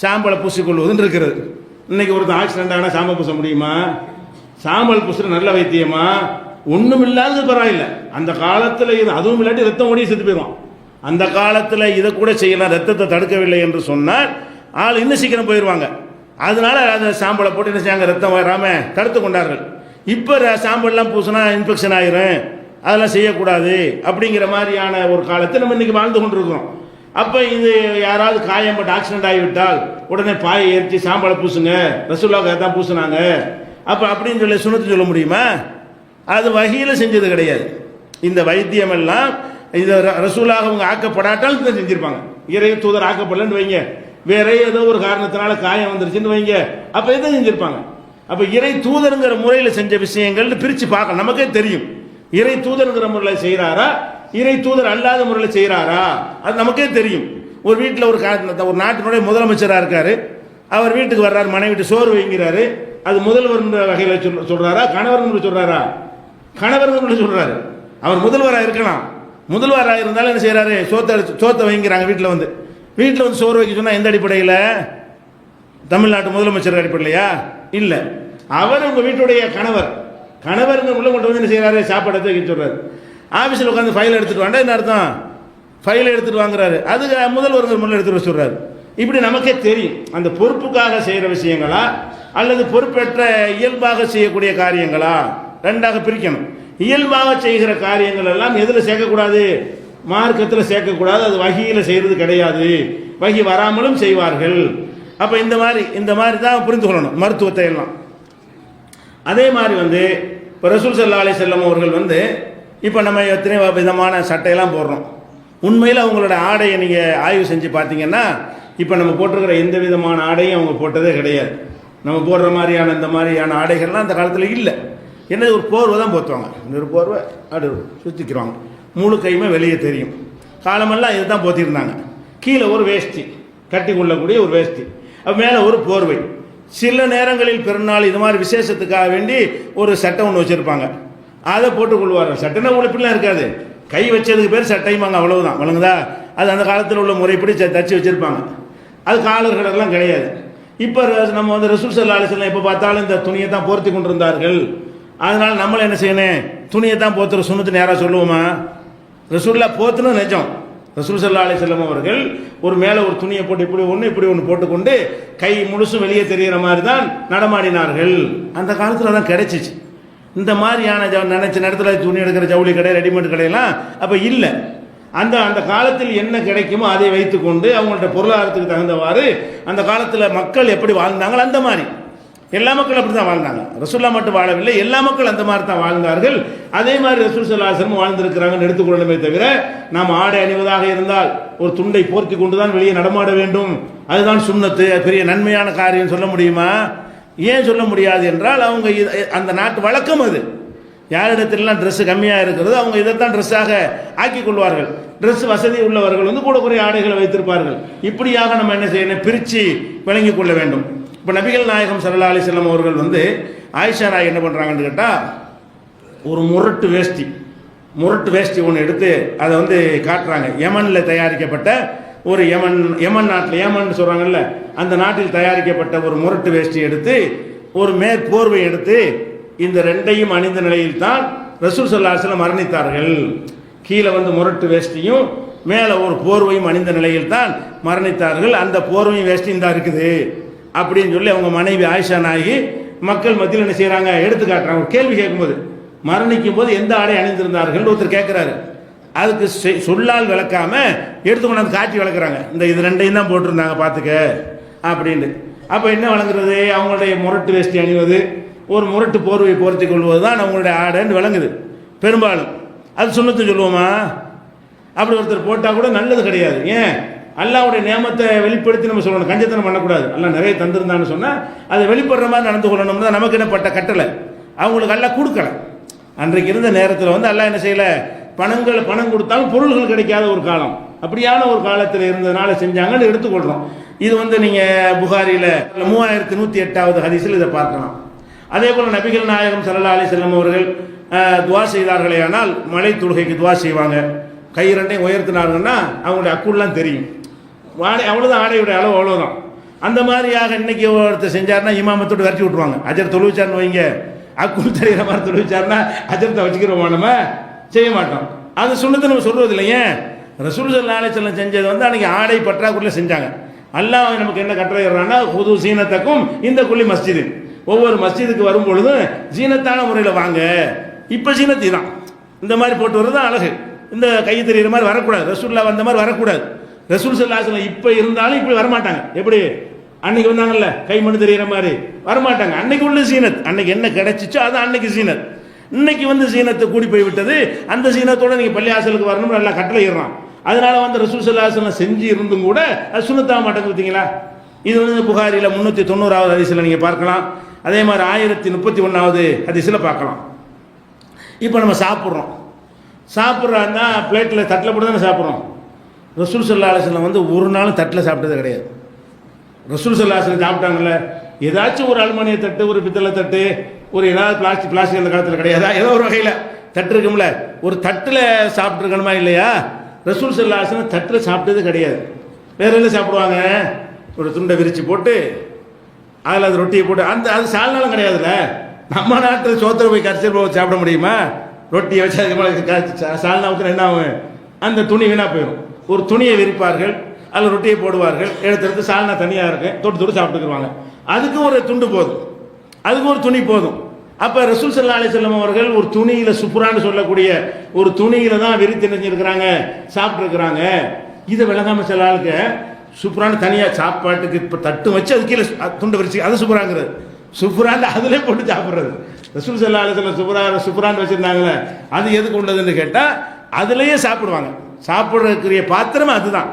சாம்பலை பூசிக்கொள்வதுன்னு இருக்கிறது. இன்னைக்கு ஒருத்தர் ஆக்சிடென்ட் ஆனால் சாம்பல் பூச முடியுமா? சாம்பல் பூசுற நல்ல வைத்தியமா? ஒன்றும் இல்லாதது பரவாயில்லை. அந்த காலத்தில் இது அதுவும் இல்லாட்டி ரத்தம் ஓடி செத்து போயிடும். அந்த காலத்தில் இதை கூட செய்யலாம், ரத்தத்தை தடுக்கவில்லை என்று சொன்னால் ஆள் இன்னும் சீக்கிரம் போயிடுவாங்க. அதனால அந்த சாம்பலை போட்டு என்ன செய்யாங்க, ரத்தம் வராமல் தடுத்து கொண்டார்கள். இப்போ சாம்பல்லாம் பூசினா இன்ஃபெக்ஷன் ஆயிரும், அதெல்லாம் செய்யக்கூடாது அப்படிங்கிற மாதிரியான ஒரு காலத்தை நம்ம இன்னைக்கு வாழ்ந்து கொண்டிருக்கிறோம். அப்போ இது யாராவது காயம்பட்டு ஆக்சிடென்ட் ஆகிவிட்டால் உடனே பாயை எரிச்சு சாம்பலை பூசுங்க, ரசூலுல்லாஹ் தான் பூசுனாங்க அப்போ அப்படின்னு சொல்லி சுன்னத்து சொல்ல முடியுமா? அது வகையில் செஞ்சது கிடையாது. இந்த வைத்தியம் எல்லாம் இது ரசூலுல்லாஹ் அவங்க ஆக்கப்படாட்டால் தான் செஞ்சிருப்பாங்க. இறை தூதர் ஆக்கப்படலன்னு வைங்க, வேற ஏதோ ஒரு காரணத்தினால காயம் வந்துருச்சுன்னு வைங்க, அப்போ எதை செஞ்சிருப்பாங்க? அப்போ இறை தூதருங்கிற முறையில் செஞ்ச விஷயங்கள் பிரித்து பார்க்க நமக்கே தெரியும். இறை தூதருங்கிற முறையில் செய்கிறாரா, இறை தூதர் அல்லாத முறையில் செய்கிறாரா, அது நமக்கே தெரியும். ஒரு வீட்டில் ஒரு நாட்டினுடைய முதலமைச்சராக இருக்காரு, அவர் வீட்டுக்கு வர்றாரு, மனைவிட்டு சோறு வைங்கிறாரு, அது முதல்வர் வகையில் சொல்றாரா, கணவர் சொல்றாரா? கணவர் சொல்றாரு. அவர் முதல்வராக இருக்கலாம், முதல்வராக இருந்தாலும் என்ன செய்யறாரு, சோத்தை வைங்கிறாங்க வீட்டில் வந்து சோறு வைக்க சொன்னா எந்த அடிப்படையில்? தமிழ்நாட்டு முதலமைச்சர் அடிப்படையிலையா? இல்லை, அவர் உங்க வீட்டுடைய கணவர் உள்ள கொண்டு வந்து என்ன செய்யறாரு, சாப்பாடு எடுத்து வைக்க சொல்றாரு. ஆஃபீஸில் உட்காந்து ஃபைல் எடுத்துட்டு வாண்டா என்ன அர்த்தம், ஃபைலை எடுத்துட்டு வாங்குறாரு, அது முதல்வர் முன்ன எடுத்துட்டு வர சொல்றாரு. இப்படி நமக்கே தெரியும் அந்த பொறுப்புக்காக செய்கிற விஷயங்களா அல்லது பொறுப்பேற்ற இயல்பாக செய்யக்கூடிய காரியங்களா, ரெண்டாக பிரிக்கணும். இயல்பாக செய்கிற காரியங்கள் எல்லாம் எதில் சேர்க்கக்கூடாது, மார்க்கத்தில் சேர்க்கக்கூடாது, அது வகியில் செய்கிறது கிடையாது, வகி வராமலும் செய்வார்கள். அப்போ இந்த மாதிரி தான் புரிந்து கொள்ளணும் மருத்துவத்தை எல்லாம். அதே மாதிரி இப்போ ரசூல் ஸல்லல்லாஹு அலைஹி வஸல்லம் அவர்கள் இப்போ நம்ம எத்தனை விதமான சட்டையெல்லாம் போடுறோம். உண்மையில் அவங்களோட ஆடையை நீங்கள் ஆய்வு செஞ்சு பார்த்தீங்கன்னா இப்போ நம்ம போட்டிருக்கிற எந்த விதமான ஆடையும் அவங்க போட்டதே கிடையாது. நம்ம போடுற மாதிரியான இந்த மாதிரியான ஆடைகள்லாம் அந்த காலத்தில் இல்லை. என்ன, ஒரு போர்வை தான் போத்துவாங்க, ஒரு போர்வை அப்படி சுற்றிக்கிறாங்க, முழு கையுமே வெளியே தெரியும். காலமெல்லாம் இதுதான் போத்திருந்தாங்க. கீழே ஒரு வேஷ்டி, கட்டி கொள்ளக்கூடிய ஒரு வேஷ்டி, மேலே ஒரு போர்வை. சில நேரங்களில் பிறநாள் இது மாதிரி விசேஷத்துக்காக வேண்டி ஒரு சட்டை ஒன்று வச்சுருப்பாங்க, அதை போட்டுக்கொள்வார்கள். சட்டைனா உழைப்புலாம் இருக்காது, கை வச்சதுக்கு பேர் சட்டையுமாங்க, அவ்வளவுதான், வழங்குதா? அது அந்த காலத்தில் உள்ள முறைப்படி தச்சு வச்சுருப்பாங்க. அது காலர்களெல்லாம் கிடையாது. இப்போ நம்ம ரசூல் ஸல்லல்லாஹு அலைஹி வஸல்லம் எப்போ பார்த்தாலும் இந்த துணியை தான் போர்த்தி கொண்டிருந்தார்கள். அதனால் நம்மளும் என்ன செய்யணும், துணியை தான் போத்துற சுன்னத்து நேராக சொல்லுவோமா? ரசூல்லா போத்துன்னு நிஜம். ரசூல் ஸல்லல்லாஹு அலைஹி வஸல்லம் அவர்கள் ஒரு மேலே ஒரு துணியை போட்டு இப்படி ஒன்று போட்டுக்கொண்டு கை முழுசும் வெளியே தெரிகிற மாதிரி தான் நடமாடினார்கள். அந்த காலத்தில் தான் கிடைச்சிச்சு. இந்த மாதிரியான நினைச்ச நேரத்தில் துணி எடுக்கிற ஜவுளி கடை, ரெடிமேட் கடையெல்லாம் அப்போ இல்லை. அந்த காலத்தில் என்ன கிடைக்குமோ அதை வைத்துக்கொண்டு அவங்கள்ட்ட பொருளாதாரத்துக்கு தகுந்தவாறு அந்த காலத்தில் மக்கள் எப்படி வாழ்ந்தாங்களோ அந்த மாதிரி எல்லா மக்களும் அப்படி தான் வாழ்ந்தாங்க. ரசூல்லா மட்டும் வாழவில்லை, எல்லா மக்கள் அந்த மாதிரி தான் வாழ்ந்தார்கள். அதே மாதிரி ரசூல் ஸல்லல்லாஹு அலைஹி வஸல்லம் வாழ்ந்திருக்கிறாங்கன்னு எடுத்துக்கொள்ளணுமே தவிர நாம் ஆடை அணிவதாக இருந்தால் ஒரு துண்டை போர்த்தி கொண்டு தான் வெளியே நடமாட வேண்டும், அதுதான் சுன்னத்து, பெரிய நன்மையான காரியம் சொல்ல முடியுமா? ஏன் சொல்ல முடியாது என்றால் அவங்க அந்த நாட்டு வழக்கம் அது. யாரிடத்திலாம் ட்ரெஸ் கம்மியாக இருக்கிறது அவங்க இதைத்தான் ட்ரெஸ்ஸாக ஆக்கி கொள்வார்கள். ட்ரெஸ் வசதி உள்ளவர்கள் வந்து கூட குறைய ஆடைகளை வைத்திருப்பார்கள். இப்படியாக நம்ம என்ன செய்யணும், பிரித்து விளங்கி கொள்ள வேண்டும். இப்போ நபிகள் நாயகம் ஸல்லல்லாஹு அலைஹி வஸல்லம் அவர்கள் வந்து ஆயிஷா ராய் என்ன பண்ணுறாங்கன்னு கேட்டால், ஒரு முரட்டு வேஷ்டி ஒன்று எடுத்து அதை வந்து காட்டுறாங்க. யமனில் தயாரிக்கப்பட்ட ஒரு யமன் நாட்டில், யமன் சொல்கிறாங்கல்ல, அந்த நாட்டில் தயாரிக்கப்பட்ட ஒரு முரட்டு வேஷ்டி எடுத்து ஒரு மேற்போர்வை எடுத்து இந்த ரெண்டையும் அணிந்த நிலையில் தான் ரசூல் ஸல்லல்லாஹு அலைஹி வஸல்லம் மரணித்தார்கள். கீழே வந்து முரட்டு வேஷ்டியும் மேலே ஒரு போர்வையும் அணிந்த நிலையில் தான் மரணித்தார்கள். அந்த போர்வையும் வேஷ்டியும் தான் இருக்குது அப்படின்னு சொல்லி அவங்க மனைவி ஆயிஷா நாயகி மக்கள் மத்தியில் என்ன செய்கிறாங்க, எடுத்து காட்டுறாங்க. ஒரு கேள்வி கேட்கும்போது, மரணிக்கும் போது எந்த ஆடை அணிந்திருந்தார்கள் ஒருத்தர் கேட்குறாரு. அதுக்கு சொல்லால் விளக்காம எடுத்துக்கொண்டாந்து காட்டி விளக்குறாங்க. இது ரெண்டையும் தான் போட்டிருந்தாங்க பார்த்துக்க அப்படின்னு. அப்போ என்ன வழங்குறது, அவங்களுடைய முரட்டு வேஷ்டி அணிவது, ஒரு முரட்டு போர்வை போர்த்தி கொள்வது தான் அவங்களுடைய ஆடைன்னு விளங்குது பெரும்பாலும். அது சுன்னத்து சொல்லுவோமா? அப்படி ஒருத்தர் போட்டால் கூட நல்லது கிடையாது. ஏன், அல்லாஹ்வுடைய நியமத்தை வெளிப்படுத்தி நம்ம சொல்லணும், கஞ்சத்தனம் பண்ணக்கூடாது. அல்லாஹ் நிறைய தந்திருந்தான்னு சொன்னால் அதை வெளிப்படுற மாதிரி நடந்து கொள்ளணும்னு தான் நமக்கு என்னப்பட்ட கட்டளை. அவங்களுக்கு அல்லாஹ் கொடுக்கல. அன்றைக்கு இருந்த நேரத்தில் வந்து அல்லாஹ் என்ன செய்யலை, பணம் கொடுத்தாலும் பொருள்கள் கிடைக்காத ஒரு காலம், அப்படியான ஒரு காலத்தில் இருந்ததுனால செஞ்சாங்கன்னு எடுத்துக்கொள்கிறோம். இது வந்து நீங்கள் புகாரியில் 3108வது ஹதீஸில் இதை பார்க்கலாம். அதே போல் நபிகள் நாயகம் ஸல்லல்லாஹு அலைஹி வஸல்லம் அவர்கள் துவா செய்தார்களே ஆனால் மலை தொழுகைக்கு துவா செய்வாங்க. கை ரெண்டையும் உயர்த்தினாங்கன்னா அவங்களுடைய அக்குள்லாம் தெரியும். அவ்வளோதான், ஆடையுடைய அளவு அவ்வளோதான். அந்த மாதிரியாக இன்னைக்கு ஒருத்தர் செஞ்சார்னா இமாமத்தோடு விரட்டி விட்டுருவாங்க. அஜர் தொழுவிச்சார்னு வைங்க, அக்குள் தெரிகிற மாதிரி தொழுவிச்சார்னா அஜரத்தை வச்சுக்கிறோமா, நம்ம செய்ய மாட்டோம். அது சுன்னத்தை நம்ம சொல்வது இல்லை. ஏன், ரசூல் ஸல்லல்லாஹு அலைஹி வஸல்லம் செஞ்சது வந்து அன்றைக்கி ஆடை பற்றாக்குறையில் செஞ்சாங்க. அல்லாஹ் நமக்கு என்ன கட்டளைறான்னா, ஹுது சீனத்தக்கும் இந்த குள்ளி மஸ்ஜிது, ஒவ்வொரு மஸ்ஜிதுக்கு வரும் பொழுதும் ஜீனத்தான முறையில் வாங்க. இப்போ ஜீனத்தி தான் இந்த மாதிரி போட்டு வர்றது தான் அழகு. இந்த கை தெரிகிற மாதிரி வரக்கூடாது, ரசூல்லா வந்த மாதிரி வரக்கூடாது. ரசூல் ஸல்லல்லாஹு அலைஹி வஸல்லம் இப்போ இருந்தாலும் இப்படி வரமாட்டாங்க. எப்படி அன்னைக்கு வந்தாங்கல்ல, கை மண் தெரிகிற மாதிரி வரமாட்டாங்க. அன்னைக்கு உள்ள ஜீனத், அன்னைக்கு என்ன கிடைச்சிச்சோ அது அன்னைக்கு ஜீனத். இன்னைக்கு வந்து ஜீனத்தை கூடி போய் விட்டது. அந்த ஜீனத்தோட நீங்கள் பள்ளியாசலுக்கு வரணும்னு நல்லா கட்டளை இடுறான். அதனால வந்து ரசூல் ஸல்லல்லாஹு அலைஹி வஸல்லம் செஞ்சு இருந்தும் கூட அது சுன்னத்தாக மாட்டேங்குது. பார்த்தீங்களா, இது வந்து புகாரியில் 390வது ஹதீஸில் நீங்கள் பார்க்கலாம். அதே மாதிரி 1031வது ஹதீஸில் பார்க்கலாம். இப்போ நம்ம சாப்பிட்றோன்னா பிளேட்டில் தட்டில் போட்டு தானே சாப்பிட்றோம். ரசூல் ஸல்லல்லாஹு அலைஹி வஸல்லம் வந்து ஒரு நாளும் தட்டில் சாப்பிட்டது கிடையாது. ரசூல் ஸல்லல்லாஹு அலைஹி வஸல்லம் சாப்பிட்டாங்கல்ல, ஏதாச்சும் ஒரு அலுமினிய தட்டு, ஒரு பித்தளை தட்டு, ஒரு ஏதாவது பிளாஸ்டிக் அந்த காலத்தில் கிடையாதா, ஏதோ ஒரு வகையில் தட்டு இருக்கும்ல, ஒரு தட்டில் சாப்பிட்ருக்கணுமா இல்லையா? ரசூல் ஸல்லல்லாஹு அலைஹி வஸல்லம் தட்டில் சாப்பிட்டது கிடையாது. வேற என்ன சாப்பிடுவாங்க, ஒரு துண்டை விரித்து போட்டு அதில் அது ரொட்டியை போட்டு, அது சால்னாலும் கிடையாதுல்ல. நம்ம நாட்டில் சோத்திர போய் கரைச்சல் போய் சாப்பிட முடியுமா? ரொட்டியை வச்சு அதுக்கு சால்னா ஊற்றினா என்ன ஆகும், அந்த துணி வீணாக போயிடும். ஒரு துணியை விரிப்பார்கள், அதில் ரொட்டியை போடுவார்கள், எடுத்து சால்னா தனியாக இருக்கு, தொட்டு சாப்பிட்டுக்குருவாங்க. அதுக்கு ஒரு துண்டு போதும், அதுக்கு ஒரு துணி போதும். அப்போ ரசூல் ஸல்லல்லாஹு அலைஹி வஸல்லம் அவர்கள் ஒரு துணியில், சுப்ரான்னு சொல்லக்கூடிய ஒரு துணியில் தான் விரித்து நினைஞ்சிருக்கிறாங்க, சாப்பிட்ருக்குறாங்க. இதை விளங்காமல் சில ஆளுக்கு சுப்ரான்னு தனியாக சாப்பாட்டுக்கு இப்போ தட்டு வச்சு அது கீழே துண்டை விரிச்சு அது சுப்ராங்கிறது, சுப்ரான்னு அதிலே போட்டு சாப்பிட்றது. ரசூல் ஸல்லல்லாஹு அலைஹி வஸல்லம் சுப்ரான்னு வச்சுருந்தாங்களே, அது எதுக்கு உள்ளதுன்னு கேட்டால் அதுலேயே சாப்பிடுவாங்க. சாப்பிட்றதுக்குரிய பாத்திரம் அதுதான்,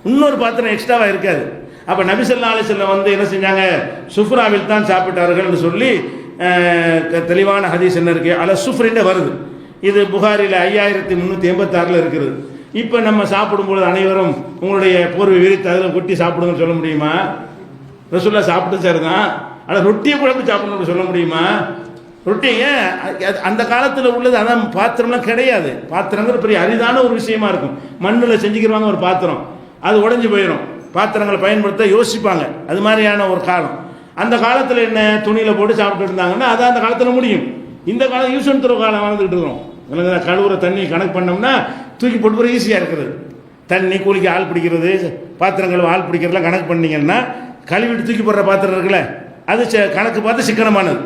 இன்னொரு பாத்திரம் எக்ஸ்ட்ராவாக இருக்காது. அப்போ நபி ஸல்லல்லாஹு அலைஹி வஸல்லம் வந்து என்ன செஞ்சாங்க, சுஃப்ராவில் தான் சாப்பிட்டார்கள்னு சொல்லி தெளிவான ஹதீஸ் என்ன இருக்குது, அல சுஃப்ரின்னு வருது. இது புகாரில் 5386 இருக்கிறது. இப்போ நம்ம சாப்பிடும்பொழுது அனைவரும் உங்களுடைய போர்வை விரித்து அதில் கொட்டி சாப்பிடுங்கன்னு சொல்ல முடியுமா? ரசூல்லா சாப்பிட்டு சார் தான், ஆனால் ரொட்டியை கூட சாப்பிடணும்னு சொல்ல முடியுமா? ரொட்டிங்க அந்த காலத்தில் உள்ளது அதான், பாத்திரம்லாம் கிடையாது. பாத்திரங்கிற பெரிய அரிதான ஒரு விஷயமா இருக்கும். மண்ணில் செஞ்சுக்கிடுவாங்க ஒரு பாத்திரம், அது உடஞ்சி போயிடும். பாத்திரங்களை பயன்படுத்த யோசிப்பாங்க. அது மாதிரியான ஒரு காலம். அந்த காலத்தில் என்ன, துணியில் போட்டு சாப்பிட்டு இருந்தாங்கன்னா அது அந்த காலத்தில் முடியும். இந்த காலம் யூஸ் அண்ட் த்ரோ காலம் வாழ்ந்துக்கிட்டு இருக்கோம். கழுவுற தண்ணி கணக்கு பண்ணோம்னா தூக்கி போட்டு போகிற ஈஸியாக இருக்குது. தண்ணி கூலிக்கு ஆள் பிடிக்கிறது, பாத்திரங்கள் ஆள் பிடிக்கிறதுலாம் கணக்கு பண்ணிங்கன்னா கழுவிட்டு தூக்கி போடுற பாத்திரம் இருக்குல்ல, அது கணக்கு பார்த்து சிக்கனமானது.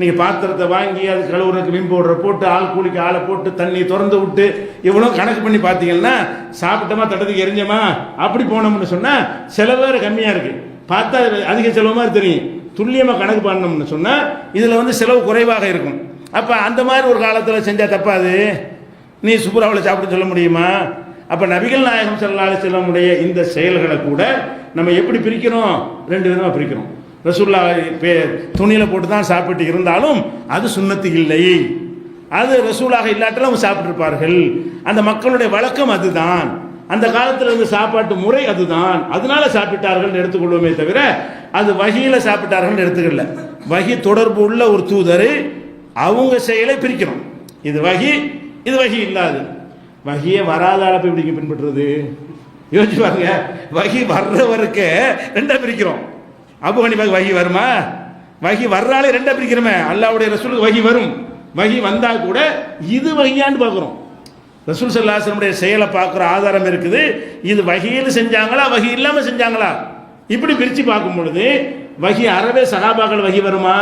நீங்கள் பாத்திரத்தை வாங்கி அது கழுவுறதுக்கு விம் பவுடரை போட்டு ஆள் கூலிக்கு ஆளை போட்டு தண்ணி திறந்து விட்டு இவ்வளோ கணக்கு பண்ணி பார்த்தீங்கன்னா சாப்பிட்டோமா தட்டத்துக்கு எரிஞ்சோமா அப்படி போனோம்னு சொன்னால் செலவு வேறு கம்மியாக இருக்குது. பார்த்தா அதிக செலவு மாதிரி தெரியும். துல்லியமாக கணக்கு பண்ணோம்னு சொன்னால் இதில் வந்து செலவு குறைவாக இருக்கும். அப்போ அந்த மாதிரி ஒரு காலத்தில் செஞ்சால் தப்பாது. நீ சுப்ராவில் சாப்பிட்டு சொல்ல முடியுமா? அப்போ நபிகள் நாயகம் ஸல்லல்லாஹு அலைஹி வஸல்லம் உடைய இந்த செயல்களை கூட நம்ம எப்படி பிரிக்கிறோம், ரெண்டு விதமாக பிரிக்கிறோம். ரசூல்லா துணியில் போட்டு தான் சாப்பிட்டு இருந்தாலும் அது சுன்னத்து இல்லை. அது ரசூலாக இல்லாட்டாலும் அவங்க சாப்பிட்டிருப்பார்கள். அந்த மக்களுடைய வழக்கம் அதுதான், அந்த காலத்தில் இருந்த சாப்பாட்டு முறை அதுதான், அதனால சாப்பிட்டார்கள் எடுத்துக்கொள்வோமே தவிர அது வகியில் சாப்பிட்டார்கள் எடுத்துக்கல. வகி தொடர்பு உள்ள ஒரு தூதர் அவங்க செயலை பிரிக்கணும். இது வகி, இது வகி இல்லாது. வகியை வராத அளப்பு இப்படி பின்பற்றுறது யோசிச்சு பாருங்க. வகி வர்றவருக்கு ரெண்டா பிரிக்கிறோம். அபு ஹனீஃபா வகி வருமா? வகி வர்றாலே ரெண்டா பிரிக்கிறோமே. அல்லாஹ்வுடைய ரசூலுக்கு வகி வரும், வகி வந்தா கூட இது வகியான்னு பார்க்குறோம். ரசூல் ஸல்லல்லாஹு அலைஹி வஸல்லம் செயலை பார்க்குற ஆதாரம் இருக்குது. இது வகியில் செஞ்சாங்களா வகி இல்லாமல் செஞ்சாங்களா இப்படி பிரித்து பார்க்கும் பொழுது வகி அறவே சஹாபாக்கள் வகி வருமா?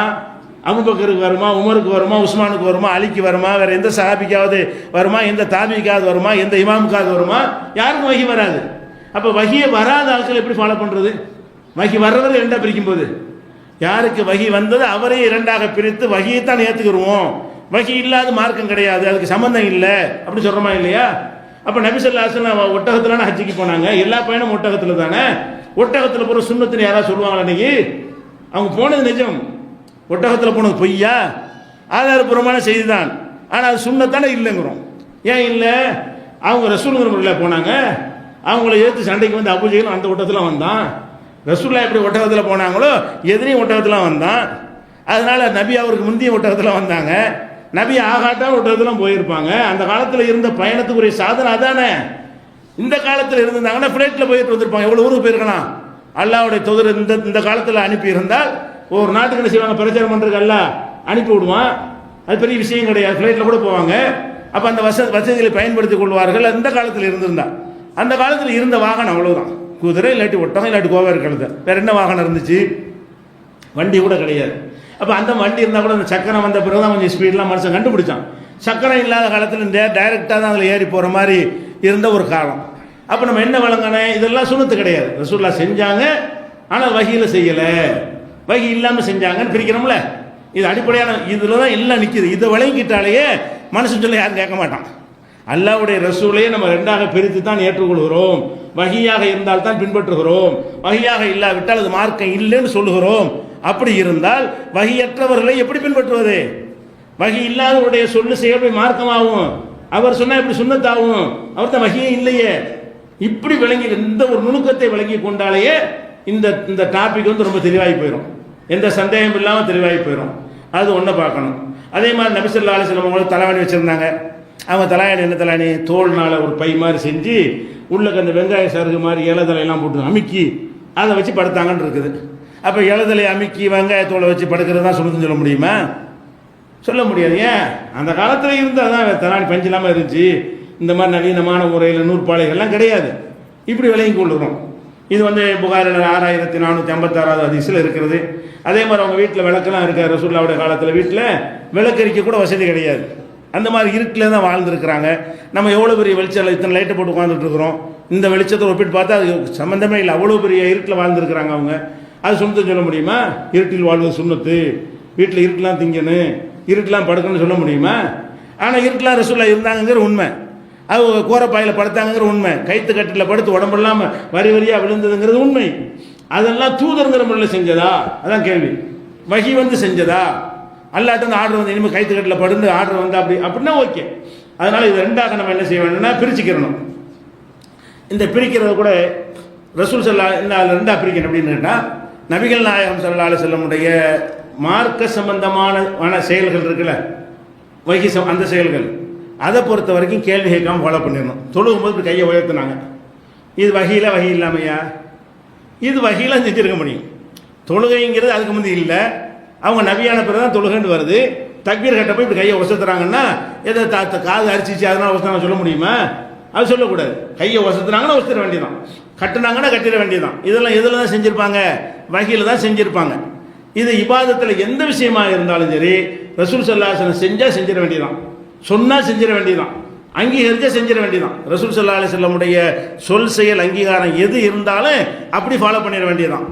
அபூபக்கருக்கு வருமா? உமருக்கு வருமா? உஸ்மானுக்கு வருமா? அலிக்கு வருமா? வேற எந்த சஹாபிக்காவது வருமா? எந்த தாபிக்காவது வருமா? எந்த இமாமுக்காவது வருமா? யாருக்கும் வகி வராது. அப்போ வகியை வராத ஆட்கள் எப்படி ஃபாலோ பண்ணுறது? வகி வர்றவரை ரெண்டாக பிரிக்கும் போது யாருக்கு வகி வந்தது அவரே இரண்டாக பிரித்து வகியை தான் ஏற்றுக்குருவோம். வகி இல்லாத மார்க்கம் கிடையாது, அதுக்கு சம்பந்தம் இல்லை அப்படி சொல்கிறோமா இல்லையா? அப்போ நபி ஸல்லல்லாஹு அலைஹி வஸல்லம் ஒட்டகத்தில் ஹஜ்ஜிக்கு போனாங்க. எல்லா பயணம் ஒட்டகத்தில் தானே. ஒட்டகத்தில் போகிற சுன்னத்துன்னு யாராவது சொல்லுவாங்களா? இன்னைக்கு அவங்க போனது நிஜம், ஒட்டகத்தில் போனது பொய்யா? ஆதாரபூர்வமான செய்தி தான், ஆனால் அது சுன்னத்தானே இல்லைங்கிறோம். ஏன் இல்லை? அவங்க ரசூலுங்கிற முறையில் போனாங்க. அவங்கள எதிர்த்து சண்டைக்கு வந்து அபூஜைகளும் அந்த ஒட்டகத்தில் வந்தான். ரசூல்லா எப்படி ஒட்டகத்தில் போனாங்களோ எதிரையும் ஒட்டகத்தில் வந்தான். அதனால நபி அவருக்கு முந்தைய ஒட்டகத்தில் வந்தாங்க. நபி ஆகாட்டா ஒட்டகத்தில் போயிருப்பாங்க. அந்த காலத்தில் இருந்த பயணத்துக்குரிய சாதனை அதானே. இந்த காலத்தில் இருந்திருந்தாங்கன்னா ஃப்ளைட்டில் போயிட்டு வந்திருப்பாங்க. எவ்வளோ ஊருக்கு போயிருக்கலாம். அல்லாஹ்வுடைய தூதர் இந்த காலத்தில் அனுப்பி இருந்தால் ஒரு நாட்டுக்கு என்ன செய்வாங்க? பிரச்சாரம் பண்ணுறதுக்கு எல்லாம் அனுப்பி விடுவான். அது பெரிய விஷயம் கிடையாது, ஃப்ளைட்டில் கூட போவாங்க. அப்போ அந்த வசதிகளை பயன்படுத்திக் கொள்வார்கள். அந்த காலத்தில் இருந்திருந்தா, அந்த காலத்தில் இருந்த வாகனம் அவ்வளோதான், குதிரை இல்லாட்டி ஒட்டகம் இல்லாட்டி கோவாரி கழுதை, வேற என்ன வாகனம் இருந்துச்சு? வண்டி கூட கிடையாது. அப்போ அந்த வண்டி இருந்தால் கூட அந்த சக்கரம் வந்த பிறகு தான் கொஞ்சம் ஸ்பீடெலாம் மனுஷன் கண்டுபிடிச்சான். சக்கரம் இல்லாத காலத்தில் டைரெக்டாக தான் அதில் ஏறி போகிற மாதிரி இருந்த ஒரு காலம். அப்போ நம்ம என்ன வழங்கினேன்? இதெல்லாம் சுன்னத்து கிடையாது. ரசூல்லா செஞ்சாங்க, ஆனால் வகியில் செய்யலை, வகி இல்லாமல் செஞ்சாங்கன்னு பிரிக்கிறோம்ல. இது அடிப்படையான இதில் தான் எல்லாம் நிற்கிது. இதை விளங்கிட்டாலேயே மனுஷன் சொல்ல யாரும் கேட்க மாட்டான். அல்லாஹ்வுடைய ரசூலையே நம்ம ரெண்டாக பிரித்து தான் ஏற்றுக்கொள்கிறோம். வகியாக இருந்தால் தான் பின்பற்றுகிறோம், வகியாக இல்லாவிட்டால் அது மார்க்கம் இல்லைன்னு சொல்லுகிறோம். அப்படி இருந்தால் வகியற்றவர்களை எப்படி பின்பற்றுவது? வகி இல்லாதவருடைய சொல்லு செயல்பை மார்க்கமாகும். அவர் சொன்னால் எப்படி சுன்னத்தாகும்? அவர் தான் வகியே இல்லையே. இப்படி விளங்கி இந்த ஒரு நுணுக்கத்தை விளங்கி கொண்டாலேயே இந்த டாபிக் வந்து ரொம்ப தெளிவாகி போயிடும், எந்த சந்தேகம் இல்லாமல் தெளிவாகி போயிடும். அது ஒன்றை பார்க்கணும். அதே மாதிரி நபி ஸல்லல்லாஹு அலைஹி வஸல்லம் அவங்களும் தலவாணி வச்சுருந்தாங்க. அவங்க தலாயணி என்ன தலாயணி? தோல்னால் ஒரு பை மாதிரி செஞ்சு உள்ளுக்கு அந்த வெங்காய சருகு மாதிரி இலதலையெல்லாம் போட்டு அமுக்கி அதை வச்சு படுத்தாங்கன்னு இருக்குது. அப்போ இலதலை அமுக்கி வெங்காயத்தோலை வச்சு படுக்கிறது தான் சொல்லுதுன்னு சொல்ல முடியுமா? சொல்ல முடியாது. ஏன்? அந்த காலத்தில் இருந்தால் தான் தலாணி பஞ்சு இல்லாமல் இருந்துச்சு. இந்த மாதிரி நவீனமான முறையில் நூற்பாலைகள்லாம் கிடையாது. இப்படி விளங்கி கொள்ளுறோம். இது வந்து புகாரில் 6456வது ஹதீஸில் இருக்கிறது. அதே மாதிரி அவங்க வீட்டில் விளக்கெல்லாம் இருக்காது. ரசூலுல்லாஹ்வுடைய காலத்தில் வீட்டில் விளக்கரிக்க கூட வசதி கிடையாது. அந்த மாதிரி இருட்டில் தான் வாழ்ந்துருக்கிறாங்க. நம்ம எவ்வளோ பெரிய வெளிச்சம், இத்தனை லைட்டை போட்டு உட்காந்துட்டு இருக்கிறோம். இந்த வெளிச்சத்தை ஒப்பிட்டு பார்த்தா அது சம்மந்தமே இல்லை. அவ்வளோ பெரிய இருட்டில் வாழ்ந்துருக்கிறாங்க அவங்க. அது சுண்ணத்து சொல்ல முடியுமா? இருட்டில் வாழ்வது சுண்ணத்து, வீட்டில் இருட்டெலாம் திங்கணும், இருட்டெலாம் படுக்கணும்னு சொல்ல முடியுமா? ஆனால் இருட்டெலாம் ரசூலுல்லாஹ் இருந்தாங்கிற உண்மை. அது கோரப்பாயில் படுத்தாங்கிற உண்மை. கைத்து கட்டில் படுத்து உடம்பெல்லாம் வரி வரியாக விழுந்ததுங்கிறது உண்மை. அதெல்லாம் தூதருங்கிற முறையில் செஞ்சதா? அதான் கேள்வி. வகி வந்து செஞ்சதா? அல்லாட்ட வந்து ஆர்டர் வந்து இனிமேல் கைத்து கட்டில் படுந்து ஆர்டர் வந்து அப்படின்னா ஓகே. அதனால் இது ரெண்டாக நம்ம என்ன செய்ய வேணும்னா பிரிச்சுக்கிறணும். இந்த பிரிக்கிறத கூட ரசூல் ஸல்லல்லாஹு ரெண்டாக பிரிக்கணும் அப்படின்னு கேட்டால், நபிகள் நாயகம் ஸல்லல்லாஹு அலைஹி வஸல்லமுடைய மார்க்க சம்பந்தமான செயல்கள் இருக்குல்ல, வகி அந்த செயல்கள், அதை பொறுத்த வரைக்கும் கேள்வி கேட்காம ஃபாலோ பண்ணிடணும். தொழுகும்போது இப்படி கையை உயர்த்தினாங்க, இது வகியில் வகி இல்லாமையா? இது வகியில் செஞ்சிருக்க முடியும். தொழுகைங்கிறது அதுக்கு முந்தி இல்லை, அவங்க நபியான பிறகு தான் தொழுகைன்னு வருது. தக்பீர் கட்ட போய் இப்படி கையை ஒசத்துறாங்கன்னா எதை காது அரிச்சிச்சு அதனால ஒசத்தாங்க சொல்ல முடியுமா? அது சொல்லக்கூடாது. கையை ஒசத்துனாங்கன்னா ஒசத்திட வேண்டியதான், கட்டுனாங்கன்னா கட்டிட வேண்டியதான். இதெல்லாம் எதில் தான் செஞ்சுருப்பாங்க? வகியில் தான் செஞ்சுருப்பாங்க. இது இபாதத்தில் எந்த விஷயமாக இருந்தாலும் சரி ரசூல் ஸல்லல்லாஹு அலைஹி வஸல்லம் செஞ்சால் செஞ்சிட வேண்டியதான், சொன்னால் செஞ்சிட வேண்டியதான், அங்கீகரிச்சா செஞ்சிட வேண்டியதான். ரசூல் ஸல்லல்லாஹு அலைஹி வஸல்லமுடைய சொல் செயல் அங்கீகாரம் எது இருந்தாலும் அப்படி ஃபாலோ பண்ணிட வேண்டியதான்.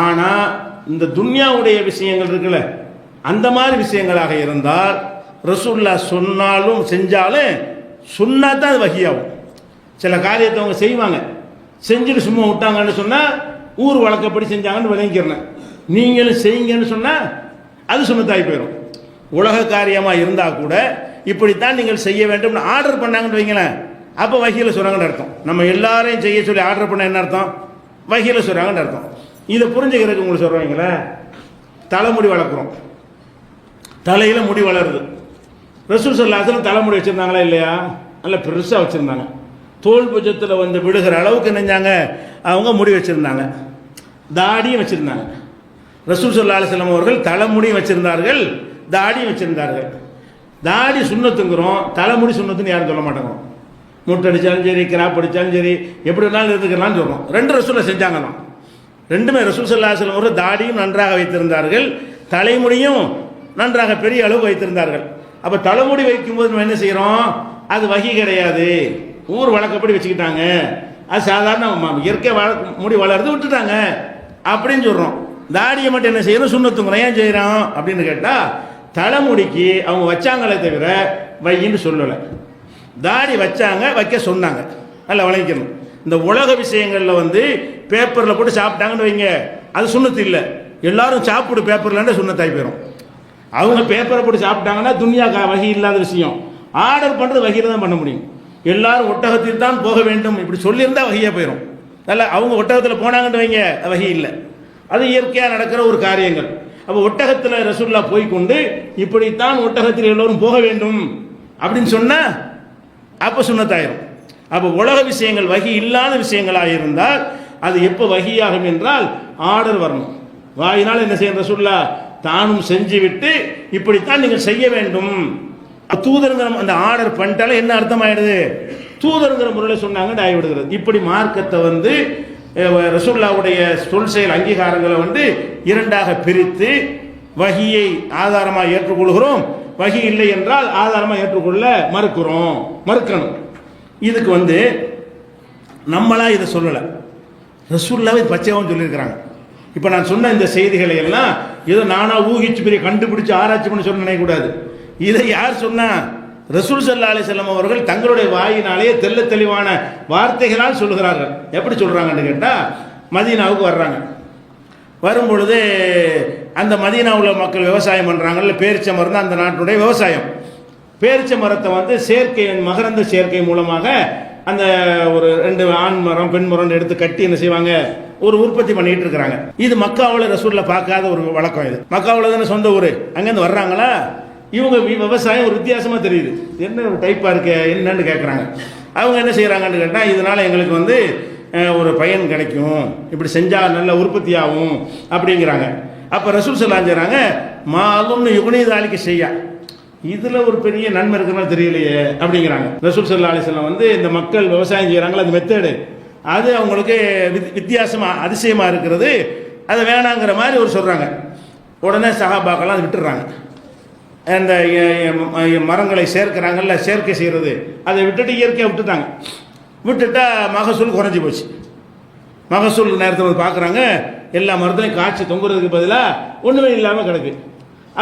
ஆனால் இந்த துன்யாவுடைய விஷயங்கள் இருக்குல்ல, அந்த மாதிரி விஷயங்களாக இருந்தால் ரசூலுல்லாஹ் சொன்னாலும் செஞ்சாலும் சொன்னா தான் அது வகியாகும். சில காரியத்தை அவங்க செய்வாங்க, செஞ்சுட்டு சும்மா விட்டாங்கன்னு சொன்னால் ஊர் வழக்கப்படி செஞ்சாங்கன்னு விளங்கிக்கிறேன். நீங்களும் செய்யுங்கன்னு சொன்னால் அது சுன்னத்தாகி போயிடும். உலக காரியமாக இருந்தால் கூட இப்படித்தான் நீங்கள் செய்ய வேண்டும் ஆர்டர் பண்ணாங்கன்னு வைங்களேன், அப்போ வஹீல சொல்கிறாங்கன்னு அர்த்தம். நம்ம எல்லாரையும் செய்ய சொல்லி ஆர்டர் பண்ண என்ன அர்த்தம்? வஹீல சொல்கிறாங்கன்னு அர்த்தம். இதை புரிஞ்சுக்கிறதுக்கு உங்களுக்கு சொல்கிறீங்களே, தலைமுடி வளர்க்குறோம், தலையில் முடி வளருது. ரசூல் ஸல்லல்லாஹு அலைஹி வஸல்லம் தலைமுடி வச்சுருந்தாங்களா இல்லையா? நல்லா பெருசாக வச்சுருந்தாங்க. தோல் புஜத்தில் வந்து விடுகிற அளவுக்கு நினைஞ்சாங்க அவங்க முடி வச்சுருந்தாங்க, தாடியும் வச்சுருந்தாங்க. ரசூல் ஸல்லல்லாஹு அலைஹி வஸல்லம் அவர்கள் தலைமுடியும் வச்சுருந்தார்கள், தாடியும் வச்சுருந்தார்கள். தாடி சுண்ணத்துங்கிறோம், தலைமுடி சுண்ணத்துன்னு யாரும் சொல்ல மாட்டாங்க. முட்டை அடித்தாலும் சரி, கிராப் அடித்தாலும் சரி, எப்படி வேணாலும் இருந்துக்கலாம்னு சொல்கிறோம். ரெண்டு ரசூலை செஞ்சாங்க தான். ரெண்டுமே ரசூல் ஸல்லல்லாஹு அலைஹி வஸல்லம் அவர்கள் தாடியும் நன்றாக வைத்திருந்தார்கள், தலைமுடியும் நன்றாக பெரிய அளவு வைத்திருந்தார்கள். அப்போ தலைமுடி வைக்கும்போது நம்ம என்ன செய்கிறோம்? அது வகி கிடையாது, ஊர் வழக்கப்படி வச்சுக்கிட்டாங்க, அது சாதாரண இயற்கை முடி வளர்ந்து விட்டுட்டாங்க அப்படின்னு சொல்கிறோம். தாடியை மட்டும் என்ன செய்யணும்? சுண்ணத்துங்கிறோம். ஏன் செய்கிறோம் அப்படின்னு கேட்டால், தலைமுடிக்கு அவங்க வச்சாங்களே தவிர வையின்னு சொல்லலை. தாடி வச்சாங்க, வைக்க சொன்னாங்க. நல்லா வளைக்கணும். இந்த உலக விஷயங்களில் வந்து பேப்பரில் போட்டு சாப்பிட்டாங்கன்னு வைங்க, அது சுண்ணத்து இல்லை. எல்லாரும் சாப்பிடு பேப்பர்லன்னு சுண்ணத்தாகி போயிடும். அவங்க பேப்பரை போட்டு சாப்பிட்டாங்கன்னா துன்யா வகி இல்லாத விஷயம். ஆர்டர் பண்ணுறது வகையில் தான் பண்ண முடியும். எல்லாரும் ஒட்டகத்தில் தான் போக வேண்டும் இப்படி சொல்லியிருந்தா வகையாக போயிடும். நல்லா அவங்க ஒட்டகத்தில் போனாங்கன்னு வைங்க, வகி இல்லை. அது இயற்கையாக நடக்கிற ஒரு காரியங்கள். அப்போ ஒட்டகத்தில் ரசூல்லா போய்கொண்டு இப்படித்தான் ஒட்டகத்தில் எல்லோரும் போக வேண்டும் அப்படின்னு சொன்னால் அப்போ சுன்னத்தாயிரும். அப்போ உலக விஷயங்கள் வகி இல்லாத விஷயங்களாக இருந்தால் அது எப்போ வகியாகும் என்றால் ஆர்டர் வரணும். வாயினால் என்ன செய்ய ரசூல்லா தானும் செஞ்சு விட்டு இப்படித்தான் நீங்கள் செய்ய வேண்டும். தூதருங்கிற அந்த ஆர்டர் பண்ணிட்டாலும் என்ன அர்த்தம் ஆயிடுது? தூதருங்கிற முறையில் சொன்னாங்க ஆகிவிடுகிறது. இப்படி மார்க்கத்தை வந்து ரசூலுல்லாஹ்வுடைய சொல் செயல் அங்கீகாரங்களை வந்து இரண்டாக பிரித்து வஹியை ஆதாரமாக ஏற்றுக்கொள்கிறோம், வஹி இல்லை என்றால் ஆதாரமாக ஏற்றுக்கொள்ள மறுக்கணும். இதுக்கு வந்து நம்மளா இதை சொல்லலை, ரசூலுல்லாஹ் பச்சையாகவும் சொல்லியிருக்கிறாங்க. இப்போ நான் சொன்ன இந்த செய்திகளை எல்லாம் ஏதோ நானா ஊகிச்சு பெரிய கண்டுபிடிச்சு ஆராய்ச்சி பண்ணி சொல்ல நினைக்கக்கூடாது. இதை யார் சொன்னா? ரசூல் ஸல்லல்லாஹு அலைஹி வஸல்லம் அவர்கள் தங்களுடைய வாயினாலே தெள்ள தெளிவான வார்த்தைகளால் சொல்கிறார்கள். எப்படி சொல்றாங்கன்னு கேட்டால், மதீனாவுக்கு வர்றாங்க. வரும்பொழுது அந்த மதீனாவில் மக்கள் விவசாயம் பண்ணுறாங்கல்ல, பேரிச்ச மரம் தான் அந்த நாட்டுடைய விவசாயம். பேரிச்ச மரத்தை வந்து சேர்க்கை, மகரந்த சேர்க்கை மூலமாக அந்த ஒரு 2 ஆண் மரம் பெண் மரம் எடுத்து கட்டி என்ன செய்வாங்க, ஒரு உற்பத்தி பண்ணிட்டு இருக்கிறாங்க. இது மக்காவில் ரசூல்ல பார்க்காத ஒரு வழக்கம். இது மக்காவில் தானே சொந்த ஊர், அங்கேருந்து வர்றாங்களா, இவங்க விவசாயம் ஒரு வித்தியாசமாக தெரியுது, என்ன ஒரு டைப்பாக இருக்க என்னன்னு கேட்குறாங்க. அவங்க என்ன செய்கிறாங்கன்னு கேட்டால், இதனால் எங்களுக்கு வந்து ஒரு பயன் கிடைக்கும், இப்படி செஞ்சால் நல்ல உற்பத்தி ஆகும் அப்படிங்கிறாங்க. அப்போ ரசூல் ஸல்லல்லாஹு செய்கிறாங்க, மாலும் யுகுனிதாலிக்கு செய்யா, இதில் ஒரு பெரிய நன்மை இருக்கிறனால தெரியலையே அப்படிங்கிறாங்க. ரசூல் ஸல்லல்லாஹு அலைஹி வஸல்லம் வந்து இந்த மக்கள் விவசாயம் செய்கிறாங்களா, அந்த மெத்தேடு அது அவங்களுக்கு வித்தியாசமாக அதிசயமாக இருக்கிறது, அதை வேணாங்கிற மாதிரி ஒரு சொல்கிறாங்க. உடனே சஹாபாக்கெல்லாம் அதை விட்டுடுறாங்க. அந்த மரங்களை சேர்க்கிறாங்கல்ல, சேர்க்கை செய்கிறது, அதை விட்டுட்டு இயற்கையாக விட்டுட்டாங்க. விட்டுட்டா மகசூல் குறைஞ்சி போச்சு. மகசூல் நேரத்தில் வந்து பார்க்குறாங்க, எல்லா மரத்துலையும் காய்ச்சி தொங்குறதுக்கு பதிலாக ஒன்றுமே இல்லாமல் கிடக்கு.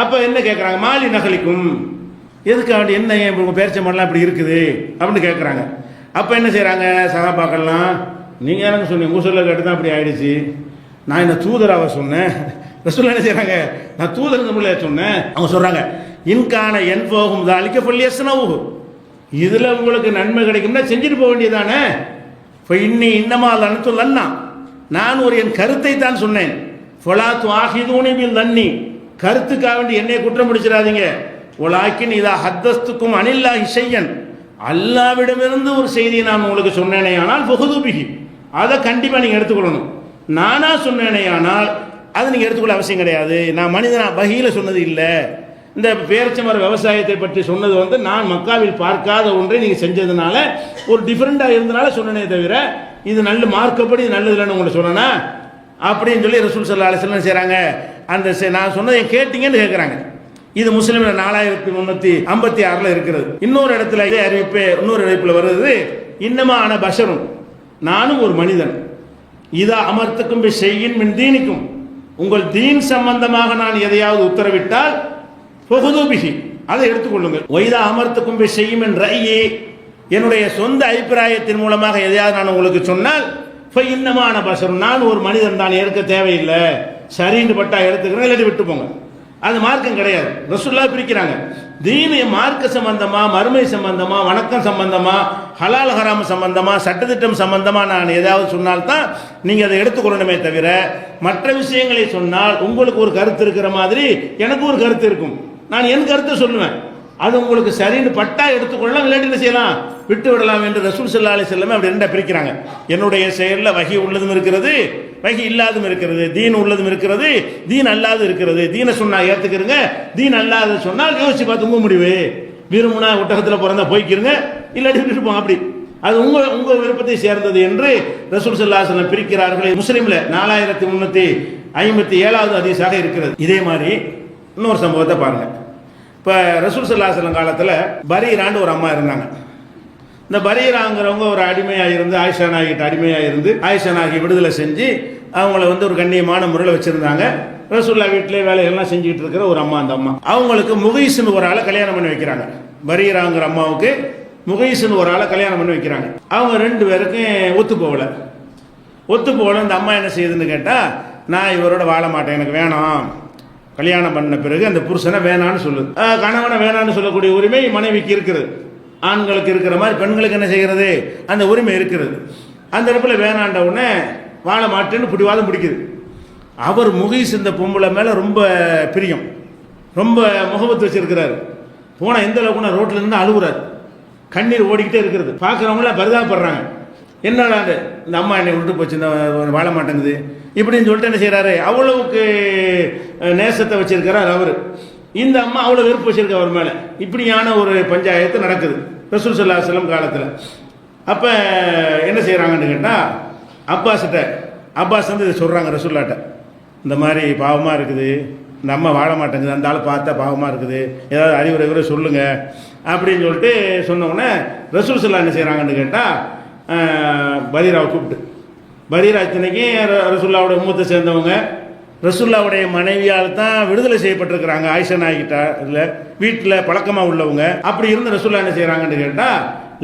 அப்போ என்ன கேட்குறாங்க, மாலி நகலிக்கும், எதுக்காக என்ன உங்கள் பேரிச்ச மரம்லாம் இப்படி இருக்குது அப்படின்னு கேட்குறாங்க. அப்போ என்ன செய்கிறாங்க சகாபாக்கள்லாம், நீங்கள் எனக்கு சொன்னீங்க, உங்கள் சொல்ல கேட்டு தான் அப்படி ஆயிடுச்சு, நான் என்ன தூதராக சொன்னேன். ரசூல் என்ன செய்கிறாங்க, நான் தூதர் முறையில் சொன்னேன். அவங்க சொல்கிறாங்க, இன்கான என் போகும் தாலிக்க பள்ளியசனவு, இதில் உங்களுக்கு நன்மை கிடைக்கும்னா செஞ்சுட்டு போக வேண்டியதானே. இப்போ இன்னமா அனுத்துலன்னா, நான் ஒரு என் கருத்தை தான் சொன்னேன். ஃபொலாத்து ஆஹிதூனிபில் தண்ணி, கருத்துக்காக வேண்டி என்னை குற்றம் முடிச்சிடாதீங்க. ஒலாக்கின் இதா ஹத்தஸ்துக்கும் அனில்லாஹி ஷையன், அல்லாவிடமிருந்து ஒரு செய்தியை நான் உங்களுக்கு சொன்னேனே ஆனால் ஃபுஹுதுபிஹி, அதை கண்டிப்பாக நீங்கள் எடுத்துக்கொள்ளணும். நானாக சொன்னேனே ஆனால் அது நீங்கள் எடுத்துக்கொள்ள அவசியம் கிடையாது. நான் மனிதனா வகையில் சொன்னது இல்லை. இந்த பேரிச்சமர விவசாயத்தை பற்றி சொன்னது வந்து நான் மக்காவில் பார்க்காத ஒன்றை நீங்கள் செஞ்சதுனால ஒரு டிஃப்ரெண்டாக இருந்தனால சொன்னனே தவிர இது நல்ல மார்க்கப்படி இது நல்லது இல்லைன்னு உங்களை சொன்னேன்னா அப்படின்னு சொல்லி ரசூல் ஸல்லல்லாஹு அலைஹி வஸல்லம் செய்கிறாங்க. அந்த நான் சொன்னதை கேட்டீங்கன்னு கேட்குறாங்க. இது முஸ்லிம்ல 4356 இருக்கிறது. இன்னொரு இடத்துல இதே அறிவிப்பு இன்னொரு அறிவிப்பில் வருது, இன்னமா ஆன பஷரும், நானும் ஒரு மனிதன், இதா அமர்த்துக்கும் செய்யின் மின் தீனிக்கும், உங்கள் தீன் சம்பந்தமாக நான் எதையாவது உத்தரவிட்டால் ஃபுஹுதுபிஹி, அதை எடுத்துக்கொள்ளுங்கள். ஒய்தா அமர்த்துக்கும் செய்யும் என் ரையே, என்னுடைய சொந்த அபிப்பிராயத்தின் மூலமாக எதையாவது நான் உங்களுக்கு சொன்னால் இன்னமான பஷரும், நான் ஒரு மனிதன் தான், ஏற்க தேவையில்லை சரின்னு பட்டா எடுத்துக்கிறேன், இல்லாட்டி விட்டு போங்க. அது மார்க்கம் கிடையாது. ரசூலுல்லாஹ் பிரிக்கிறாங்க. தீனு மார்க்க சம்பந்தமா, மறுமை சம்பந்தமா, வணக்கம் சம்பந்தமா, ஹலால் ஹராம் சம்பந்தமா, சட்டத்திட்டம் சம்பந்தமா நான் ஏதாவது சொன்னால்தான் நீங்கள் அதை எடுத்துக்கொள்ளணுமே தவிர, மற்ற விஷயங்களை சொன்னால் உங்களுக்கு ஒரு கருத்து இருக்கிற மாதிரி எனக்கு ஒரு கருத்து இருக்கும். நான் என் கருத்தை சொல்லுவேன். அது உங்களுக்கு சரின்னு பட்டா எடுத்துக்கொள்ளலாம், இல்லாட்டி என்ன செய்யலாம், விட்டு விடலாம் என்று ரசூல் ஸல்லல்லாஹு அலைஹி வஸல்லம் அப்படி ரெண்டா பிரிக்கிறாங்க. என்னுடைய செயலில் வஹி உள்ளதும் இருக்கிறது, வஹி இல்லாததும் இருக்கிறது, தீன் உள்ளதும் இருக்கிறது, தீன் அல்லாது இருக்கிறது. தீனை சொன்னா ஏத்துக்கிறங்க, தீன் அல்லாத சொன்னால் யோசிச்சு பார்த்து உங்க முடிவு. விரும்புனா ஒட்டகத்தில் பிறந்தா போய்க்கிறங்க, இல்லாட்டி விட்டுட்டு போங்க. அப்படி அது உங்க விருப்பத்தை சேர்ந்தது என்று ரசூல் ஸல்லல்லாஹு அலைஹி வஸல்லம் பிரிக்கிறார்கள். முஸ்லிம்ல 4357வது ஹதீஸாக இருக்கிறது. இதே மாதிரி இன்னொரு சம்பவத்தை பாருங்க. இப்போ ரசூல் ஸல்லல்லாஹு அலைஹி வஸல்லம் காலத்தில் பரீரான்னு ஒரு அம்மா இருந்தாங்க. இந்த பரீராங்கிறவங்க ஒரு அடிமையாக இருந்து ஆயிஷா நாய்கிட்ட அடிமையாக இருந்து ஆயிஷா நாயகி விடுதலை செஞ்சு அவங்கள வந்து ஒரு கண்ணியமான முறையில் வச்சுருந்தாங்க. ரசூலுல்லாஹ் வீட்டிலே வேலைகள்லாம் செஞ்சுக்கிட்டு இருக்கிற ஒரு அம்மா. அந்த அம்மா அவங்களுக்கு முகைஸ்னு ஒரு ஆளை கல்யாணம் பண்ணி வைக்கிறாங்க. பரீராங்கிற அம்மாவுக்கு முகைஸ்னு ஒரு ஆளை கல்யாணம் பண்ணி வைக்கிறாங்க. அவங்க ரெண்டு பேருக்கும் ஒத்து போகலை. இந்த அம்மா என்ன செய்யுதுன்னு கேட்டால், நான் இவரோட வாழ மாட்டேன், எனக்கு வேணாம். கல்யாணம் பண்ண பிறகு அந்த புருஷனை வேணான்னு சொல்லுது. கணவனை வேணான்னு சொல்லக்கூடிய உரிமை மனைவிக்கு இருக்கிறது. ஆண்களுக்கு இருக்கிற மாதிரி பெண்களுக்கு என்ன செய்கிறது, அந்த உரிமை இருக்கிறது. அந்த இடத்துல வேணாண்ட உடனே வாழ மாட்டேன்னு பிடிவாதம் பிடிக்குது. அவர் முகைஸ் இந்த பொம்பளை மேலே ரொம்ப பிரியம், ரொம்ப முகபத்து வச்சிருக்கிறாரு. போனால் எந்த அளவுக்குன்னா ரோட்டில் இருந்து அழுகுறாரு, கண்ணீர் ஓடிக்கிட்டே இருக்கிறது. பார்க்குறவங்களாம் பரிதாபப்படுறாங்க. என்னடா இந்த அம்மா என்னை விட்டு போச்சு, இந்த வாழ மாட்டேங்குது இப்படின்னு சொல்லிட்டு என்ன செய்கிறாரு, அவ்வளவுக்கு நேசத்தை வச்சிருக்கிறார் அவர். இந்த அம்மா அவ்வளோ வெறுப்பு வச்சிருக்க அவர் மேலே. இப்படியான ஒரு பஞ்சாயத்து நடக்குது ரசூல் ஸல்லல்லாஹு அலைஹி வஸல்லம் காலத்தில். அப்போ என்ன செய்கிறாங்கன்னு கேட்டால், அப்பாஸ் வந்து இதை சொல்கிறாங்க ரசூல்லாட்ட, இந்த மாதிரி பாவமாக இருக்குது, இந்த அம்மா வாழ மாட்டேங்குது, அந்த ஆள் பார்த்தா பாவமாக இருக்குது, ஏதாவது அறிவுரை சொல்லுங்கள் அப்படின்னு சொல்லிட்டு சொன்னோடனே ரசூல் ஸல்லல்லாஹு என்ன செய்கிறாங்கன்னு கேட்டால், பரீராவை கூப்பிட்டு, பரீரா இத்தனைக்கு ரசூல்லாவுடைய மூத்த சேர்ந்தவங்க, ரசூல்லாவுடைய மனைவியால் தான் விடுதலை செய்யப்பட்டிருக்கிறாங்க ஆயிஷா நாய்கிட்ட, இல்லை வீட்டில் பழக்கமாக உள்ளவங்க. அப்படி இருந்து ரசூல்லா என்ன செய்கிறாங்கன்னு கேட்டால்,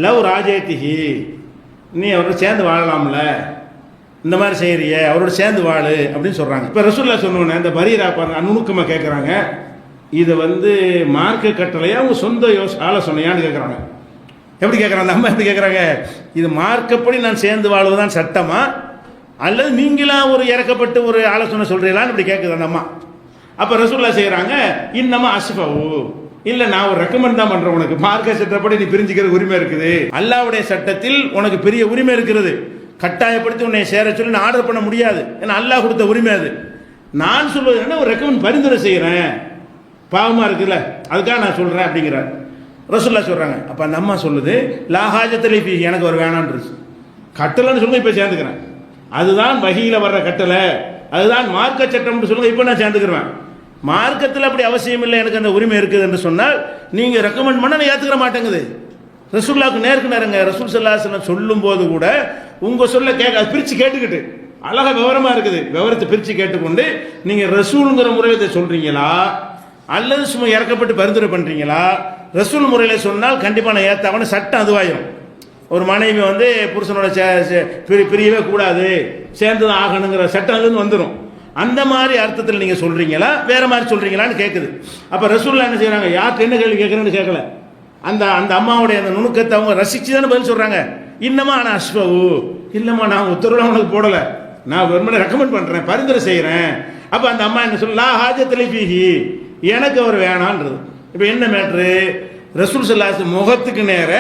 லவ் ராஜேத்திஹி, நீ அவரோட சேர்ந்து வாழலாம்ல, இந்த மாதிரி செய்கிறிய, அவரோட சேர்ந்து வாழு அப்படின்னு சொல்கிறாங்க. இப்போ ரசூல்லா சொன்னோன்னே இந்த பரீரா பாருங்க நுணுக்கமாக கேட்குறாங்க, இதை வந்து மார்க்க கட்டளையா அவங்க சொந்த ஆலோசனையான்னு கேட்குறாங்க. எப்படி கேட்குறாங்க அந்த அம்மா, எப்படி கேட்குறாங்க, இது மார்க்கப்படி நான் சேர்ந்து வாழ்வதுதான் சட்டமா, அல்லது நீங்களாம் ஒரு இறக்கப்பட்டு ஒரு ஆலோசனை சொல்கிறீங்களான்னு இப்படி கேட்குது அந்த அம்மா. அப்போ ரசூலுல்லாஹ் செய்கிறாங்க, இன்னமா அஸ்ஃபவு, இல்லை நான் ஒரு ரெக்கமெண்ட் தான் பண்ணுறேன், உனக்கு மார்க்க சட்டப்படி நீ பிரிஞ்சுக்கிற உரிமை இருக்குது, அல்லாஹ்வுடைய சட்டத்தில் உனக்கு பெரிய உரிமை இருக்கிறது, கட்டாயப்படுத்தி உன்னை சேர சொல்லி நான் ஆர்டர் பண்ண முடியாது, ஏன்னா அல்லாஹ் கொடுத்த உரிமை அது. நான் சொல்வது என்ன, ஒரு ரெக்கமெண்ட் பரிந்துரை செய்கிறேன், பாவமாக இருக்குல்ல அதுக்காக நான் சொல்கிறேன் அப்படிங்கிறார் ரசூலுல்லாஹ் சொல்கிறாங்க. அப்போ அந்த அம்மா சொல்லுது, லா ஹாஜத்தலி ஃபீ, எனக்கு ஒரு வேணான்றது, கட்டளைன்னு சொல்லுங்க, இப்போ சேர்ந்துக்கிறேன், அதுதான் வஹீயில் வர்ற கட்டளை, அதுதான் மார்க்க சட்டம்னு சொல்லுங்க, இப்போ நான் சேர்ந்துக்கிறேன். மார்க்கத்தில் அப்படி அவசியம் இல்லை, எனக்கு அந்த உரிமை இருக்குது என்று சொன்னால் நீங்கள் ரெக்கமெண்ட் பண்ண நான் ஏற்றுக்கிற மாட்டேங்குது. ரசூலுல்லாஹ்க்கு நேருக்கு நேரங்க ரசூல் ஸல்லல்லாஹு அலைஹி வஸல்லம் சொல்லும் போது கூட உங்கள் சொல்ல பிரித்து கேட்டுக்கிட்டு அழகாக விவரமாக இருக்குது, விவரத்தை பிரித்து கேட்டுக்கொண்டு நீங்கள் ரசூலுங்கிற முறையில் இதை சொல்கிறீங்களா அல்லது சும்மா இறக்கப்பட்டு பரிந்துரை பண்ணுறீங்களா, ரசூல் முறையில் சொன்னால் கண்டிப்பாக நான் ஏற்றாவன சட்டம் அதுவாயிரும். ஒரு மனைவி வந்து புருஷனோட பிரியவே கூடாது, சேர்ந்து தான் ஆகணுங்கிற சட்டம் அதுன்னு வந்துடும். அந்த மாதிரி அர்த்தத்தில் நீங்கள் சொல்கிறீங்களா வேற மாதிரி சொல்கிறீங்களான்னு கேட்குது. அப்போ ரசூலுல்லாஹ் என்ன செய்கிறாங்க, யார்கிட்ட என்ன கேள்வி கேட்குறேன்னு கேட்கல, அந்த அந்த அம்மாவுடைய அந்த நுணுக்கத்தை அவங்க ரசிச்சு தானே பதில் சொல்கிறாங்க. இன்னமா நான் அஸ்ஃபவு, இல்லைம்மா நான் உத்தரவுலாம் உனக்கு போடலை, நான் வெறுமனே ரெக்கமெண்ட் பண்ணுறேன், பரிந்துரை செய்கிறேன். அப்போ அந்த அம்மா என்ன சொல்ல, லா ஹாஜத்தலி ஃபீஹி, எனக்கு அவர் வேணான்றது. இப்போ என்ன மேட்ரு, ரசூல் ஸல்லல்லாஹு அலைஹி வஸல்லம் முகத்துக்கு நேர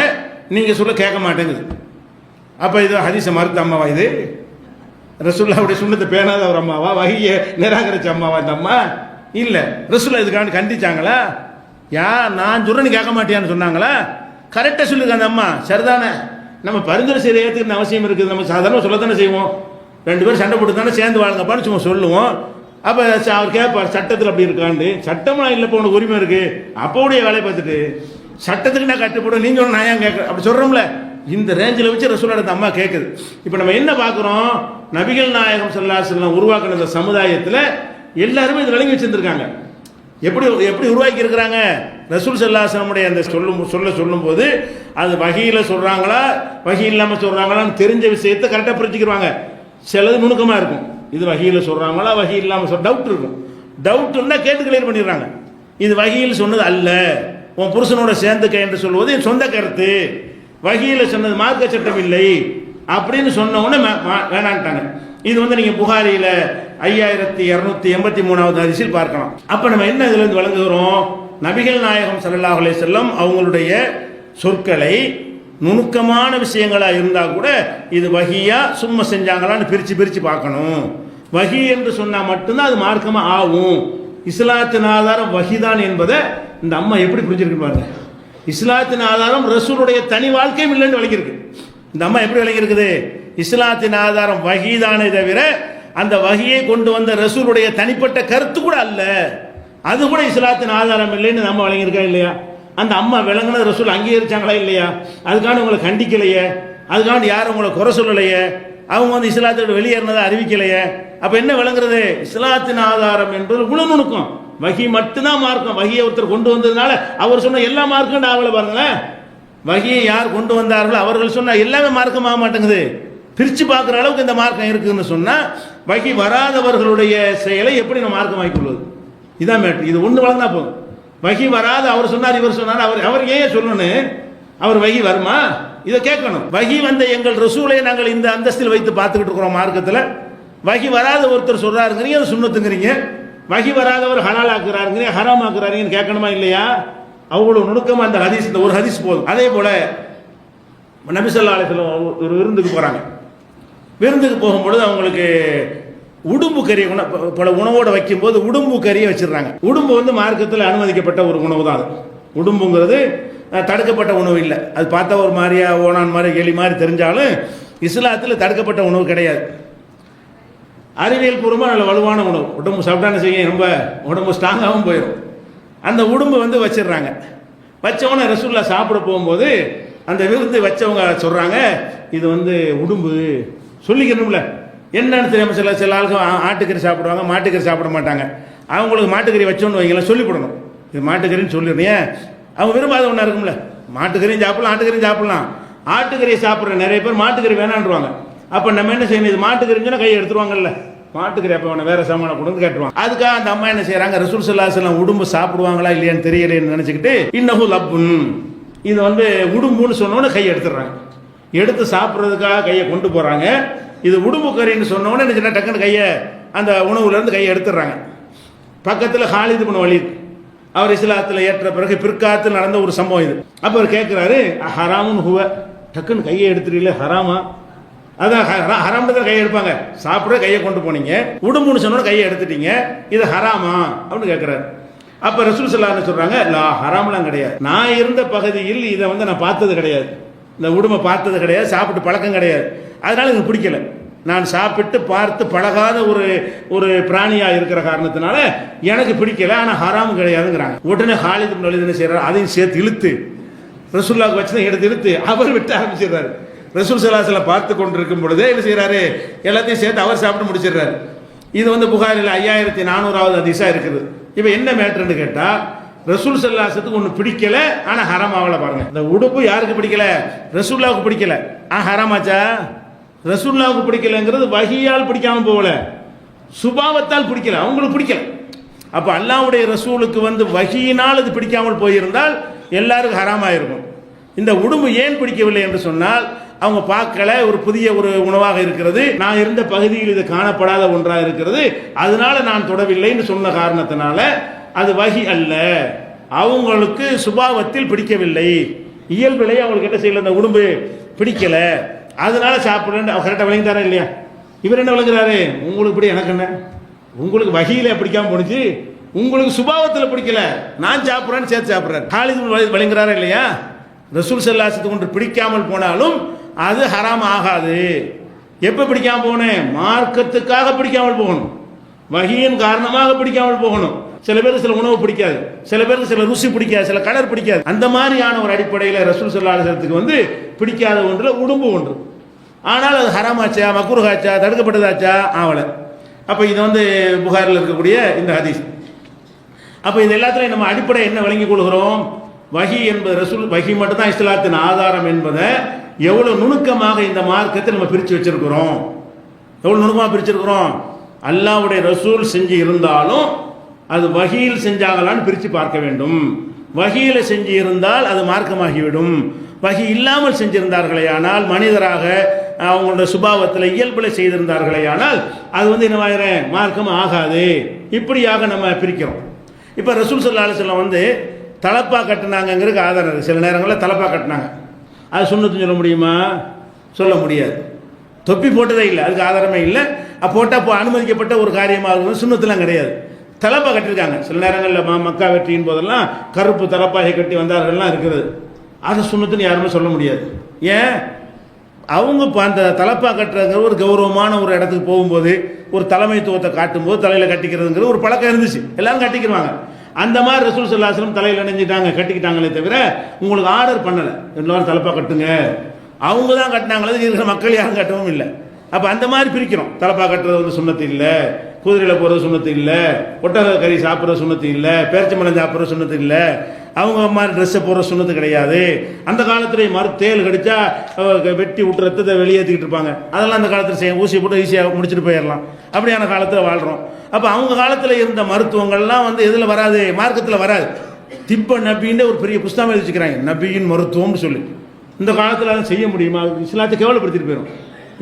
நீங்கள் சொல்ல கேட்க மாட்டேங்குது. அப்போ இது ஹதீஸை மறுத்த அம்மாவா, இது ரசூலுல்லாஹ்வுடைய சுன்னத்தை பேணாத ஒரு அம்மாவா, வஹியை நிராகரிச்ச அம்மாவா இந்த அம்மா? இல்லை. ரசூலுல்லாஹ் இதுக்காண்டி கண்டிச்சாங்களா, நான் சொல்றேன்னு கேட்க மாட்டியான்னு சொன்னாங்களா? கரெக்டாக சொல்லுங்க அந்த அம்மா, சரிதானே, நம்ம பரிந்துரை செய்ய ஏற்றுக்கிற அவசியம் இருக்குது, நம்ம சாதாரண சொல்லத்தானே செய்வோம், ரெண்டு பேரும் சண்டை போட்டு தானே சேர்ந்து வாழுங்கப்பான்னு சும்மா சொல்லுவோம். அப்போ அவர் கேட்பார், சட்டத்தில் அப்படி இருக்காண்டு, சட்டமாக இல்லைப்போ உனக்கு உரிமை இருக்குது, அப்போடைய வேலையை பார்த்துட்டு சட்டத்துக்கு நான் கட்டுப்படும் நீங்க நான் ஏன் கேட்க அப்படி சொல்கிறோம்ல, இந்த ரேஞ்சில் வச்சு ரசூலுல்லாஹ் அந்த அம்மா கேட்குது. இப்போ நம்ம என்ன பார்க்குறோம், நபிகள் நாயகம் ஸல்லல்லாஹு அலைஹி வஸல்லம் உருவாக்கின இந்த சமுதாயத்தில் எல்லாருமே இது விளங்கி வச்சுருந்துருக்காங்க. எப்படி எப்படி உருவாக்கி இருக்கிறாங்க, ரசூல் ஸல்லல்லாஹு அலைஹி வஸல்லம் அந்த சொல்லும்போது அது வஹீயில் சொல்கிறாங்களா வஹீ இல்லாமல் சொல்கிறாங்களான்னு தெரிஞ்ச விஷயத்தை கரெக்டாக புரிஞ்சுக்கிடுவாங்க. சிலது நுணுக்கமாக இருக்கும், இது வஹீல சொல்றாங்களா வஹீ இல்லாமல் டவுட் இருக்கும். டவுட் இருந்தால் கேட்டு கிளியர் பண்ணிடுறாங்க. இது வஹீல் சொன்னது அல்ல, உன் புருஷனோட சேர்ந்துக்க என்று சொல்வது என் சொந்த கருத்து, வஹீல சொன்னது மார்க்க சட்டம் இல்லை அப்படின்னு சொன்ன உடனே வேணான்ட்டாங்க. இது வந்து நீங்க புகாரியில 5283வது ஹதீஸில் பார்க்கலாம். அப்ப நம்ம என்ன இதுல இருந்து வழங்குகிறோம்? நபிகள் நாயகம் ஸல்லல்லாஹு அலைஹி வஸல்லம் அவங்களுடைய சொற்களை நுணுக்கமான விஷயங்களா இருந்தா கூட இது வஹியா சும்மா செஞ்சாங்களான்னு பிரிச்சு பார்க்கணும். வஹி என்று சொன்னா மட்டும்தான் அது மார்க்கமா ஆகும். இஸ்லாத்தின் ஆதாரம் வஹிதான் என்பதை இந்த அம்மா எப்படி புரிஞ்சிருக்கு பாருங்க. இஸ்லாத்தின் ஆதாரம் ரசூலுடைய தனி வாழ்க்கையும் இல்லைன்னு விளங்கியிருக்கு. இந்த அம்மா எப்படி விளங்கியிருக்குது? இஸ்லாத்தின் ஆதாரம் வஹிதானே தவிர அந்த வஹியை கொண்டு வந்த ரசூலுடைய தனிப்பட்ட கருத்து கூட அல்ல, அது கூட இஸ்லாத்தின் ஆதாரம் இல்லைன்னு நம்ம விளங்கியிருக்கா இல்லையா? அந்த அம்மா விளங்குனது ரசூல் அங்கீகரிச்சாங்களா இல்லையா? அதுக்கான உங்களை கண்டிக்கலையே, அதுக்கான யாரும் உங்களை குறை சொல்லலையே, அவங்க வந்து இஸ்லாத்தோட வெளியேறினதை அறிவிக்கலையே. அப்ப என்ன விளங்குறது? இஸ்லாத்தின் ஆதாரம் என்பது இவ்வளவு நுணுக்கம். வஹி மட்டும்தான் மார்க்கம். வஹியை ஒருத்தர் கொண்டு வந்ததுனால அவர் சொன்ன எல்லா மார்க்கும் ஆகல பாருங்களேன். வஹியை யார் கொண்டு வந்தார்களோ அவர்கள் சொன்ன எல்லாமே மார்க்கம் ஆக மாட்டேங்குது. பிரிச்சு பார்க்குற அளவுக்கு இந்த மார்க்கம் இருக்குன்னு சொன்னா வஹி வராதவர்களுடைய செயலை எப்படி நம்ம மார்க்கம் ஆக்கிக்கொள்வது? இதான் மேட்ரு. இது ஒன்று வழங்கினா போதும். வஹி வராது அவர் சொன்னார் இவர் சொன்னார் அவர் ஏன் சொல்லணும்? அவர் வஹி வருமா? இதை கேட்கணும். வஹி வந்த எங்கள் ரசூலை நாங்கள் இந்த அந்தஸ்தில் வைத்து பார்த்துக்கிட்டு இருக்கிறோம் மார்க்கத்தில். வஹி வராத ஒருத்தர் சொல்றாருங்கிறீங்க, அது சுன்னத்துங்கிறீங்க. வஹி வராதவர் ஹலால் ஆக்குறாருங்கிறீங்க, ஹராம் ஆக்குறாருங்கன்னு கேட்கணுமா இல்லையா? அவ்வளவு நுணுக்கமா அந்த ஹதீஸ், இந்த ஒரு ஹதீஸ் போதும். அதே போல நபி ஸல்லல்லாஹு அலைஹி வஸல்லம் ஒரு விருந்துக்கு போறாங்க. விருந்துக்கு போகும்பொழுது அவங்களுக்கு உடும்பு கறியை பல உணவோடு வைக்கும்போது உடும்பு கறியை வச்சிடுறாங்க. உடும்பு வந்து மார்க்கத்தில் அனுமதிக்கப்பட்ட ஒரு உணவு தான். அது உடும்புங்கிறது தடுக்கப்பட்ட உணவு இல்லை. அது பார்த்தா ஒரு மாதிரியா ஓனான் மாதிரி எலி மாதிரி தெரிஞ்சாலும் இஸ்லாத்தில் தடுக்கப்பட்ட உணவு கிடையாது. அறிவியல் பூர்வமாக நல்ல வலுவான உணவு. உடம்பு சாப்பிட்டான்னு செய்ய ரொம்ப உடம்பு ஸ்ட்ராங்காகவும் போயிடும். அந்த உடும்பு வந்து வச்சிடுறாங்க. வச்சவொன்னே ரசூலுல்லாஹ் சாப்பிட போகும்போது அந்த விருந்து வச்சவங்க சொல்றாங்க, இது வந்து உடும்பு சொல்லிக்கணும்ல, என்னன்னு தெரியாம சில ஆளுங்க ஆட்டுக்கறி சாப்பிடுவாங்க, மாட்டுக்கறி சாப்பிட மாட்டாங்க. அவங்களுக்கு மாட்டுக்கறி வச்சோன்னு வைங்களேன், சொல்லிவிடணும் இது மாட்டுக்கறின்னு சொல்லிடுறேன். அவங்க விரும்பாத ஒன்றா இருக்கும்ல, மாட்டுக்கறியும் சாப்பிடலாம் ஆட்டுக்கறியும் சாப்பிடலாம். ஆட்டுக்கறியை சாப்பிட்ற நிறைய பேர் மாட்டுக்கறி வேணான்றுவாங்க. அப்போ நம்ம என்ன செய்யணும்? இது மாட்டுக்கறிஞ்சுன்னா கையை எடுத்துருவாங்கல்ல, மாட்டுக்கறி அப்போ வேணா வேற சாமான கொண்டு கேட்டுருவாங்க. அதுக்காக அந்த அம்மா என்ன செய்யறாங்க? ரசூல் ஸல்லல்லாஹு அலைஹி வஸல்லம் உடும்பு சாப்பிடுவாங்களா இல்லையான்னு தெரியலைன்னு நினைச்சுக்கிட்டு இன்னஹு லப்புன், இது வந்து உடும்புன்னு சொன்னோன்னு கையை எடுத்துடுறாங்க. எடுத்து சாப்பிட்றதுக்காக கையை கொண்டு போறாங்க. இது உடும்பு கறின்னு சொன்னோன்னு என்ன செய்ய, டக்குன்னு கையை அந்த உணவுல இருந்து கையை எடுத்துடுறாங்க. பக்கத்தில் ஹாலித் இப்னு வலீத், அவர் இஸ்லாத்தில் ஏற்ற பிறகு பிற்காலத்தில் நடந்த ஒரு சம்பவம் இது. அப்போ அவர் கேட்கிறாரு, ஹராமுன் ஹுவ, டக்குன்னு கையை எடுத்துறீங்களே ஹராமா? அதான் ஹராம் தான் கையை எடுப்பாங்க. சாப்பிட கையை கொண்டு போனீங்க, உடும்புன்னு சொன்னோன்னு கையை எடுத்துட்டீங்க, இது ஹராமா அப்படின்னு கேட்கிறாரு. அப்ப ரசூல் ஸல்லல்லாஹு அலைஹி வஸல்லம் சொல்றாங்க, லா ஹராம்லாம் கிடையாது. நான் இருந்த பகுதியில் இதை வந்து நான் பார்த்தது கிடையாது, இந்த உடுமை பார்த்தது கிடையாது, சாப்பிட்டு பழக்கம் கிடையாது, அதனால எனக்கு பிடிக்கல. நான் சாப்பிட்டு பார்த்து பழகாத ஒரு பிராணியா இருக்கிற காரணத்தினால எனக்கு பிடிக்கல, ஆனா ஹராம் கிடையாதுங்கிறாங்க. உடனே ஹாலித் இப்னு வலீத் என்ன செய்யறாரு? அதையும் சேர்த்து இழுத்து ரசூலுல்லாஹ்க்கு வச்சு எடுத்து இழுத்து அவர் விட்டு ஆரம்பிச்சிடுறாரு. ரசூல் ஸல்லல்லாஹு அலைஹி வஸல்லம் பார்த்து கொண்டிருக்கும் பொழுதே என்ன செய்யறாரு? எல்லாத்தையும் சேர்த்து அவர் சாப்பிட்டு முடிச்சிடுறாரு. இது வந்து புகாரில் 5400வது ஹதீஸா இருக்குது. இப்ப என்ன மேட்டர்னு கேட்டா, ரசூல் ஸல்லல்லாஹு அலைஹி வஸல்லம் ஒன்று பிடிக்கல, ஆனா ஹராம் ஆகல. பாருங்க, இந்த உடுப்பு யாருக்கு பிடிக்கல? ரசூலுல்லாஹ்வுக்கு பிடிக்கல, ஹராமாச்சா? ரசூலுல்லாஹ்வுக்கு பிடிக்கலங்கிறது வஹியால் பிடிக்காம போகல, சுபாவத்தால் பிடிக்கல, அவங்களுக்கு பிடிக்கல. அப்ப அல்லாஹ்வுடைய ரசூலுக்கு வந்து வஹியினால் அது பிடிக்காமல் போயிருந்தால் எல்லாருக்கும் ஹராமாயிருக்கும். இந்த உடும்பு ஏன் பிடிக்கவில்லை என்று சொன்னால், அவங்க பார்க்கல, ஒரு புதிய ஒரு உணவாக இருக்கிறது, நான் இருந்த பகுதியில் இது காணப்படாத ஒன்றாக இருக்கிறது, அதனால நான் தொடவில்லைன்னு சொன்ன காரணத்தினால அது வஹி அல்ல, அவங்களுக்கு சுபாவத்தில் பிடிக்கவில்லை, இயல்பிலேயே அவங்களுக்கு என்ன செய்யல, இந்த உடும்பு பிடிக்கல, அதனால சாப்பிடுறேன். அவர் கரெக்டாக விளங்கிட்டாரா இல்லையா? இவர் என்ன விளங்குறாரு? உங்களுக்கு இப்படி எனக்கு என்ன, உங்களுக்கு வஹியில பிடிக்காம போனுச்சு, உங்களுக்கு சுபாவத்தில் பிடிக்கல, நான் சாப்பிட்றேன்னு சேர்த்து சாப்பிட்றேன். ஹாலித் விளங்குறாரா இல்லையா? ரசூல் ஸல்லல்லாஹு அலைஹி வஸல்லம் ஒன்று பிடிக்காமல் போனாலும் அது ஹராம் ஆகாது. எப்போ பிடிக்காமல் போனேன்? மார்க்கத்துக்காக பிடிக்காமல் போகணும், வஹியின் காரணமாக பிடிக்காமல் போகணும். சில பேருக்கு சில உணவு பிடிக்காது, சில பேருக்கு சில ருசி பிடிக்காது, சில கலர் பிடிக்காது. அந்த மாதிரியான ஒரு அடிப்படையில் ரசூல் ஸல்லல்லாஹு அலைஹி வஸல்லத்துக்கு வந்து பிடிக்காத ஒன்றில் உடும்பு ஒன்று. ஆனால் அது ஹராமாச்சா, மக்ரூஹாச்சா, தடுக்கப்பட்டதாச்சா? ஆவலை. அப்போ இது வந்து புகாரில் இருக்கக்கூடிய இந்த ஹதீஸ். அப்போ இது எல்லாத்துலையும் நம்ம அடிப்படை என்ன விளங்கிக் கொள்கிறோம்? வஹி என்பது ரசூல், வஹி மட்டும்தான் இஸ்லாத்தின் ஆதாரம் என்பதை எவ்வளவு நுணுக்கமாக இந்த மார்க்கத்தை நம்ம பிரித்து வச்சிருக்கிறோம். எவ்வளவு நுணுக்கமாக பிரிச்சிருக்கிறோம். அல்லாஹ்வுடைய ரசூல் செஞ்சு இருந்தாலும் அது வஹீயில் செஞ்சாங்களான்னு பிரித்து பார்க்க வேண்டும். வஹீல செஞ்சு இருந்தால் அது மார்க்கமாகிவிடும். வஹி இல்லாமல் செஞ்சிருந்தார்களே ஆனால், மனிதராக அவங்களோட சுபாவத்தில் இயல்பில் செய்திருந்தார்களே ஆனால் அது என்னவாயிர மார்க்கம் ஆகாது. இப்படியாக நம்ம பிரிக்கிறோம். இப்போ ரசூல் ஸல்லல்லாஹு அலைஹி வஸல்லம் தலப்பா கட்டினாங்கிறதுக்கு ஆதாரம் இருக்குது. சில நேரங்களில் தலப்பா கட்டினாங்க, அது சுன்னத்துன்னு சொல்ல முடியுமா? சொல்ல முடியாது. தொப்பி போட்டதே இல்லை, அதுக்கு ஆதாரமே இல்லை. போட்டால் அனுமதிக்கப்பட்ட ஒரு காரியமாக சுன்னத்துலாம் கிடையாது. தலப்பா கட்டியிருக்காங்க. சில நேரங்களில் மக்கா வெற்றியின் போதெல்லாம் கருப்பு தலப்பாகை கட்டி வந்தார்கள்லாம் இருக்கிறது. அது சுன்னத்துன்னு யாருமே சொல்ல முடியாது. ஏன்? அவங்க அந்த தலப்பா கட்டுறதுங்கிற ஒரு கௌரவமான ஒரு இடத்துக்கு போகும்போது ஒரு தலைமைத்துவத்தை காட்டும்போது தலையில் கட்டிக்கிறதுங்கிற ஒரு பழக்கம் இருந்துச்சு, எல்லாரும் கட்டிக்கிறாங்க. அந்த மாதிரி ரசூல் ஸல்லல்லாஹு அலைஹி வஸல்லம் தலையில் நினைஞ்சிட்டாங்க, கட்டிக்கிட்டாங்களே தவிர உங்களுக்கு ஆர்டர் பண்ணலை எல்லாரும் தலப்பா கட்டுங்க. அவங்க தான் கட்டினாங்களே, இருக்கிற மக்கள் யாரும் கட்டவும் இல்லை. அப்போ அந்த மாதிரி பிரிக்கிறோம். தலப்பா கட்டுறது சுன்னத்து இல்லை, குதிரையில் போகிறது சுன்னத்து இல்லை, ஒட்டக கறி சாப்பிட்றது சுன்னத்து இல்லை, பேரிச்சம்பழம் சாப்பிட்றது சுன்னத்து இல்லை, அவங்க மாதிரி ட்ரெஸ்ஸை போடுற சுன்னத்து கிடையாது. அந்த காலத்தில் தேல் கடிச்சா வெட்டி விட்டு ரத்தத்தை வெளியேற்றிக்கிட்டு இருப்பாங்க. அதெல்லாம் அந்த காலத்தில் செய்ய ஊசி போட்டு ஈஸியாக முடிச்சுட்டு போயிடலாம். அப்படியான காலத்தில் வாழ்கிறோம். அப்போ அவங்க காலத்தில் இருந்த மருத்துவங்கள்லாம் எதில் வராது? மார்க்கத்தில் வராது. திப்ப நபின்னு ஒரு பெரிய புஸ்தகம் எழுதிச்சுக்கிறாங்க, நபியின் மருத்துவம்னு சொல்லி. இந்த காலத்தில் அதை செய்ய முடியுமா? இஸ்லாத்தை கேவலப்படுத்திட்டு போயிடும்.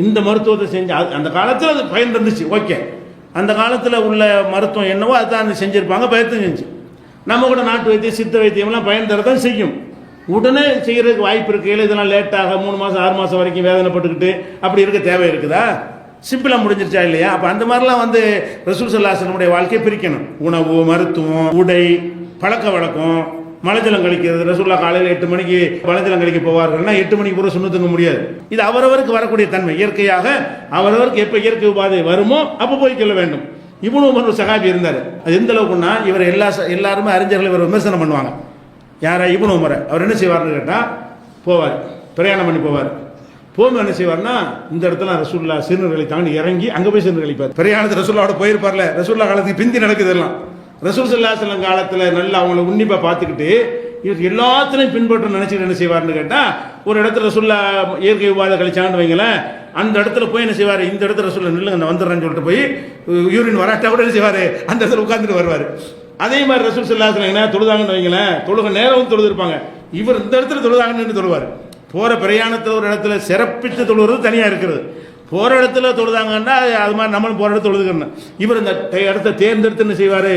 இந்த மருத்துவத்தை செஞ்சு அந்த காலத்தில் அது பயன் இருந்துச்சு, ஓகே. அந்த காலத்தில் உள்ள மருத்துவம் என்னவோ அதுதான் செஞ்சுருப்பாங்க, பயத்தை செஞ்சு. நம்ம கூட நாட்டு வைத்தியம் சித்த வைத்தியம்லாம் பயன் தரதான் செய்யும். உடனே செய்கிறதுக்கு வாய்ப்பு இருக்குது. இதெல்லாம் லேட்டாக 3 மாதம் 6 மாதம் வரைக்கும் வேதனைப்பட்டுக்கிட்டு அப்படி இருக்க தேவை இருக்குதா? சிம்பிளாக முடிஞ்சிருச்சா இல்லையா? அப்போ அந்த மாதிரிலாம் ரசூல் ஸல்லல்லாஹு அலைஹி வஸல்லம் வாழ்க்கையை பிரிக்கணும். உணவு, மருத்துவம், உடை, பழக்க வழக்கம், மலைஜலம் கழிக்கிறது. ரசூல்லா காலையில் 8 மணிக்கு மலைஜலம் கழிக்க போவார்கள்னா 8 மணிக்கு பூரா சுண்ணத்துங்க முடியாது. இது அவரவருக்கு வரக்கூடிய தன்மை. இயற்கையாக அவரவருக்கு எப்போ இயற்கை உபாதை வருமோ அப்போ போய் கொள்ள வேண்டும். இப்னு உமர் ஒரு சஹாபி இருந்தார். அது எந்த அளவுக்குன்னா, இவர் எல்லாருமே அறிஞர்கள் இவர் விமர்சனம் பண்ணுவாங்க. யாரா? இப்னு உமரை. அவர் என்ன செய்வார்னு கேட்டால், போவார், பிரயாணம் பண்ணி போவார். போகும்போது என்ன செய்வார்னா, இந்த இடத்துல ரசூல்லா சிறுநீர்களை தாண்டி இறங்கி அங்கே போய் சிறுநீர் கழிப்பார். பிரயாணத்தை ரசூல்லாவோட போயிருப்பார்ல, ரசூல்லா காலத்துக்கு பிந்தி நடக்குது எல்லாம். ரசூல் ஸல்லல்லாஹு அலைஹி வஸல்லம் காலத்தில் நல்லா அவங்கள உன்னிப்பாக பார்த்துக்கிட்டு இவர் எல்லாத்திலையும் பின்பற்ற நினைச்சிட்டு என்ன செய்வார்னு கேட்டால், ஒரு இடத்துல ரசூல்லா இயற்கை உபாதை கழிச்சான்னு வைங்களேன், அந்த இடத்துல போய் என்ன செய்வார், இந்த இடத்துல ரசூல்லா நில்லுங்க நான் வந்துடுறேன்னு சொல்லிட்டு போய் யூரின் வராட்டா கூட என்ன செய்வார், அந்த இடத்துல உட்காந்துட்டு வருவார். அதே மாதிரி ரசூல் ஸல்லல்லாஹு அலைஹி வஸல்லம் என்ன தொழுதாங்கன்னு வைங்களேன், தொழுக நேரம் தொழுதுருப்பாங்க, இவர் இந்த இடத்துல தொழுதாங்கன்னு தொழுவார். போகிற பிரயாணத்தில் ஒரு இடத்துல சிறப்பித்து தொழுவது தனியாக இருக்கிறது. போகிற இடத்துல தொழுதாங்கன்னா அது மாதிரி நம்மளும் போகிற இடத்துல தொழுதுக்கணும். இவர் இந்த இடத்த தேர்ந்தெடுத்து என்ன செய்வார்,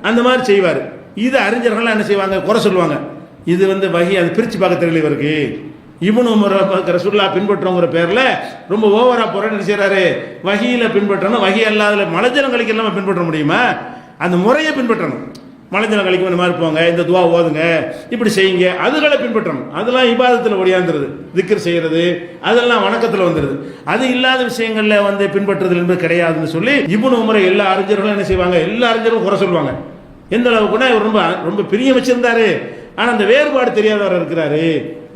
அந்த மாதிரி செய்வார். இது அறிஞர்கள்லாம் என்ன செய்வாங்க, குறை சொல்லுவாங்க. இது வகி, அது பிரித்து பார்க்க தெரியல இவருக்கு. இப்னு உமர் ரசூலுல்லாஹ் பின்பற்றுங்கிற பேரில் ரொம்ப ஓவராக போகிற என்ன செய்கிறாரு, வகியில் பின்பற்றணும். வகி அல்லாத மலைஜலம் கழிக்கலாம் நம்ம பின்பற்ற முடியுமா? அந்த முறையை பின்பற்றணும். மலைஜலம் கழிக்கும் இந்த மாதிரி போங்க, இந்த துவா ஓதுங்க, இப்படி செய்யுங்க, அதுகளை பின்பற்றணும். அதெல்லாம் இபாதத்தில் ஒடியாந்துருது. திக்ர் செய்கிறது அதெல்லாம் வணக்கத்தில் வந்துடுது. அது இல்லாத விஷயங்களில் பின்பற்றுதல் என்பது கிடையாதுன்னு சொல்லி இப்னு உமரை எல்லா அறிஞர்களும் என்ன செய்வாங்க, எல்லா அறிஞரும் குறை சொல்லுவாங்க. எந்த அளவுக்குன்னா இவர் ரொம்ப ரொம்ப பிரிய வச்சிருந்தாரு. ஆனால் அந்த வேறுபாடு தெரியாதவர் இருக்கிறாரு.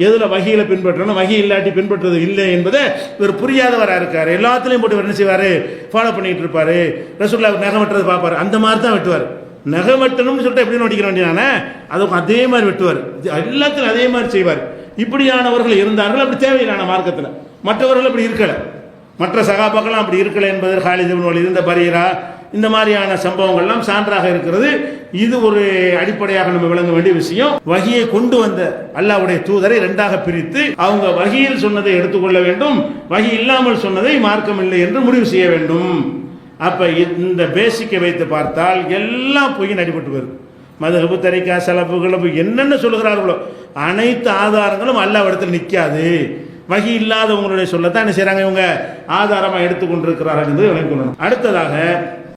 எதில் வகியில பின்பற்றணும், வகி இல்லாட்டி பின்பற்றுறது இல்லை என்பதை இவர் புரியாதவராக இருக்காரு. எல்லாத்துலேயும் போட்டு இவர் என்ன செய்வார், ஃபாலோ பண்ணிட்டு இருப்பாரு. ரசூலுல்லாஹ் நகம் வெட்டுறது பார்ப்பாரு, அந்த மாதிரி தான் வெட்டுவார். நகம் வெட்டணும்னு சொல்லிட்டு எப்படி நோட்டிக்கிற வேண்டியதானே, அதுவும் அதே மாதிரி வெட்டுவார். எல்லாத்திலும் அதே மாதிரி செய்வார். இப்படியானவர்கள் இருந்தார்கள். அப்படி தேவையில்லான மார்க்கத்தில் மற்றவர்கள் அப்படி இருக்கலை, மற்ற சகாபாக்கெல்லாம் அப்படி இருக்கலை என்பது ஹாலித் இப்னு வலீத், இந்த பரீரா, இந்த மாதிரியான சம்பவங்கள்லாம் சான்றாக இருக்கிறது. இது ஒரு அடிப்படையாக நம்ம விளங்க வேண்டிய விஷயம். வகியை கொண்டு வந்த அல்லாஹ்வுடைய தூதரை இரண்டாக பிரித்து அவங்க வகியில் சொன்னதை எடுத்துக்கொள்ள வேண்டும், வகி இல்லாமல் சொன்னதை மார்க்கம் இல்லை என்று முடிவு செய்ய வேண்டும். அப்ப இந்த பேசிக்கை வைத்து பார்த்தால் எல்லாம் பொய்யின் அடிபட்டு வருது. மதுஹபு, தரிகா, சலஃபு, கிளப்பு என்னென்ன சொல்லுகிறார்களோ அனைத்து ஆதாரங்களும் அல்லாஹ்விடத்தில் நிற்காது. வகி இல்லாதவங்களுடைய சொல்லத்தான் என்ன செய்யறாங்க, இவங்க ஆதாரமாக எடுத்துக்கொண்டிருக்கிறார்கள் என்று விளங்கிக் கொள்ளணும். அடுத்ததாக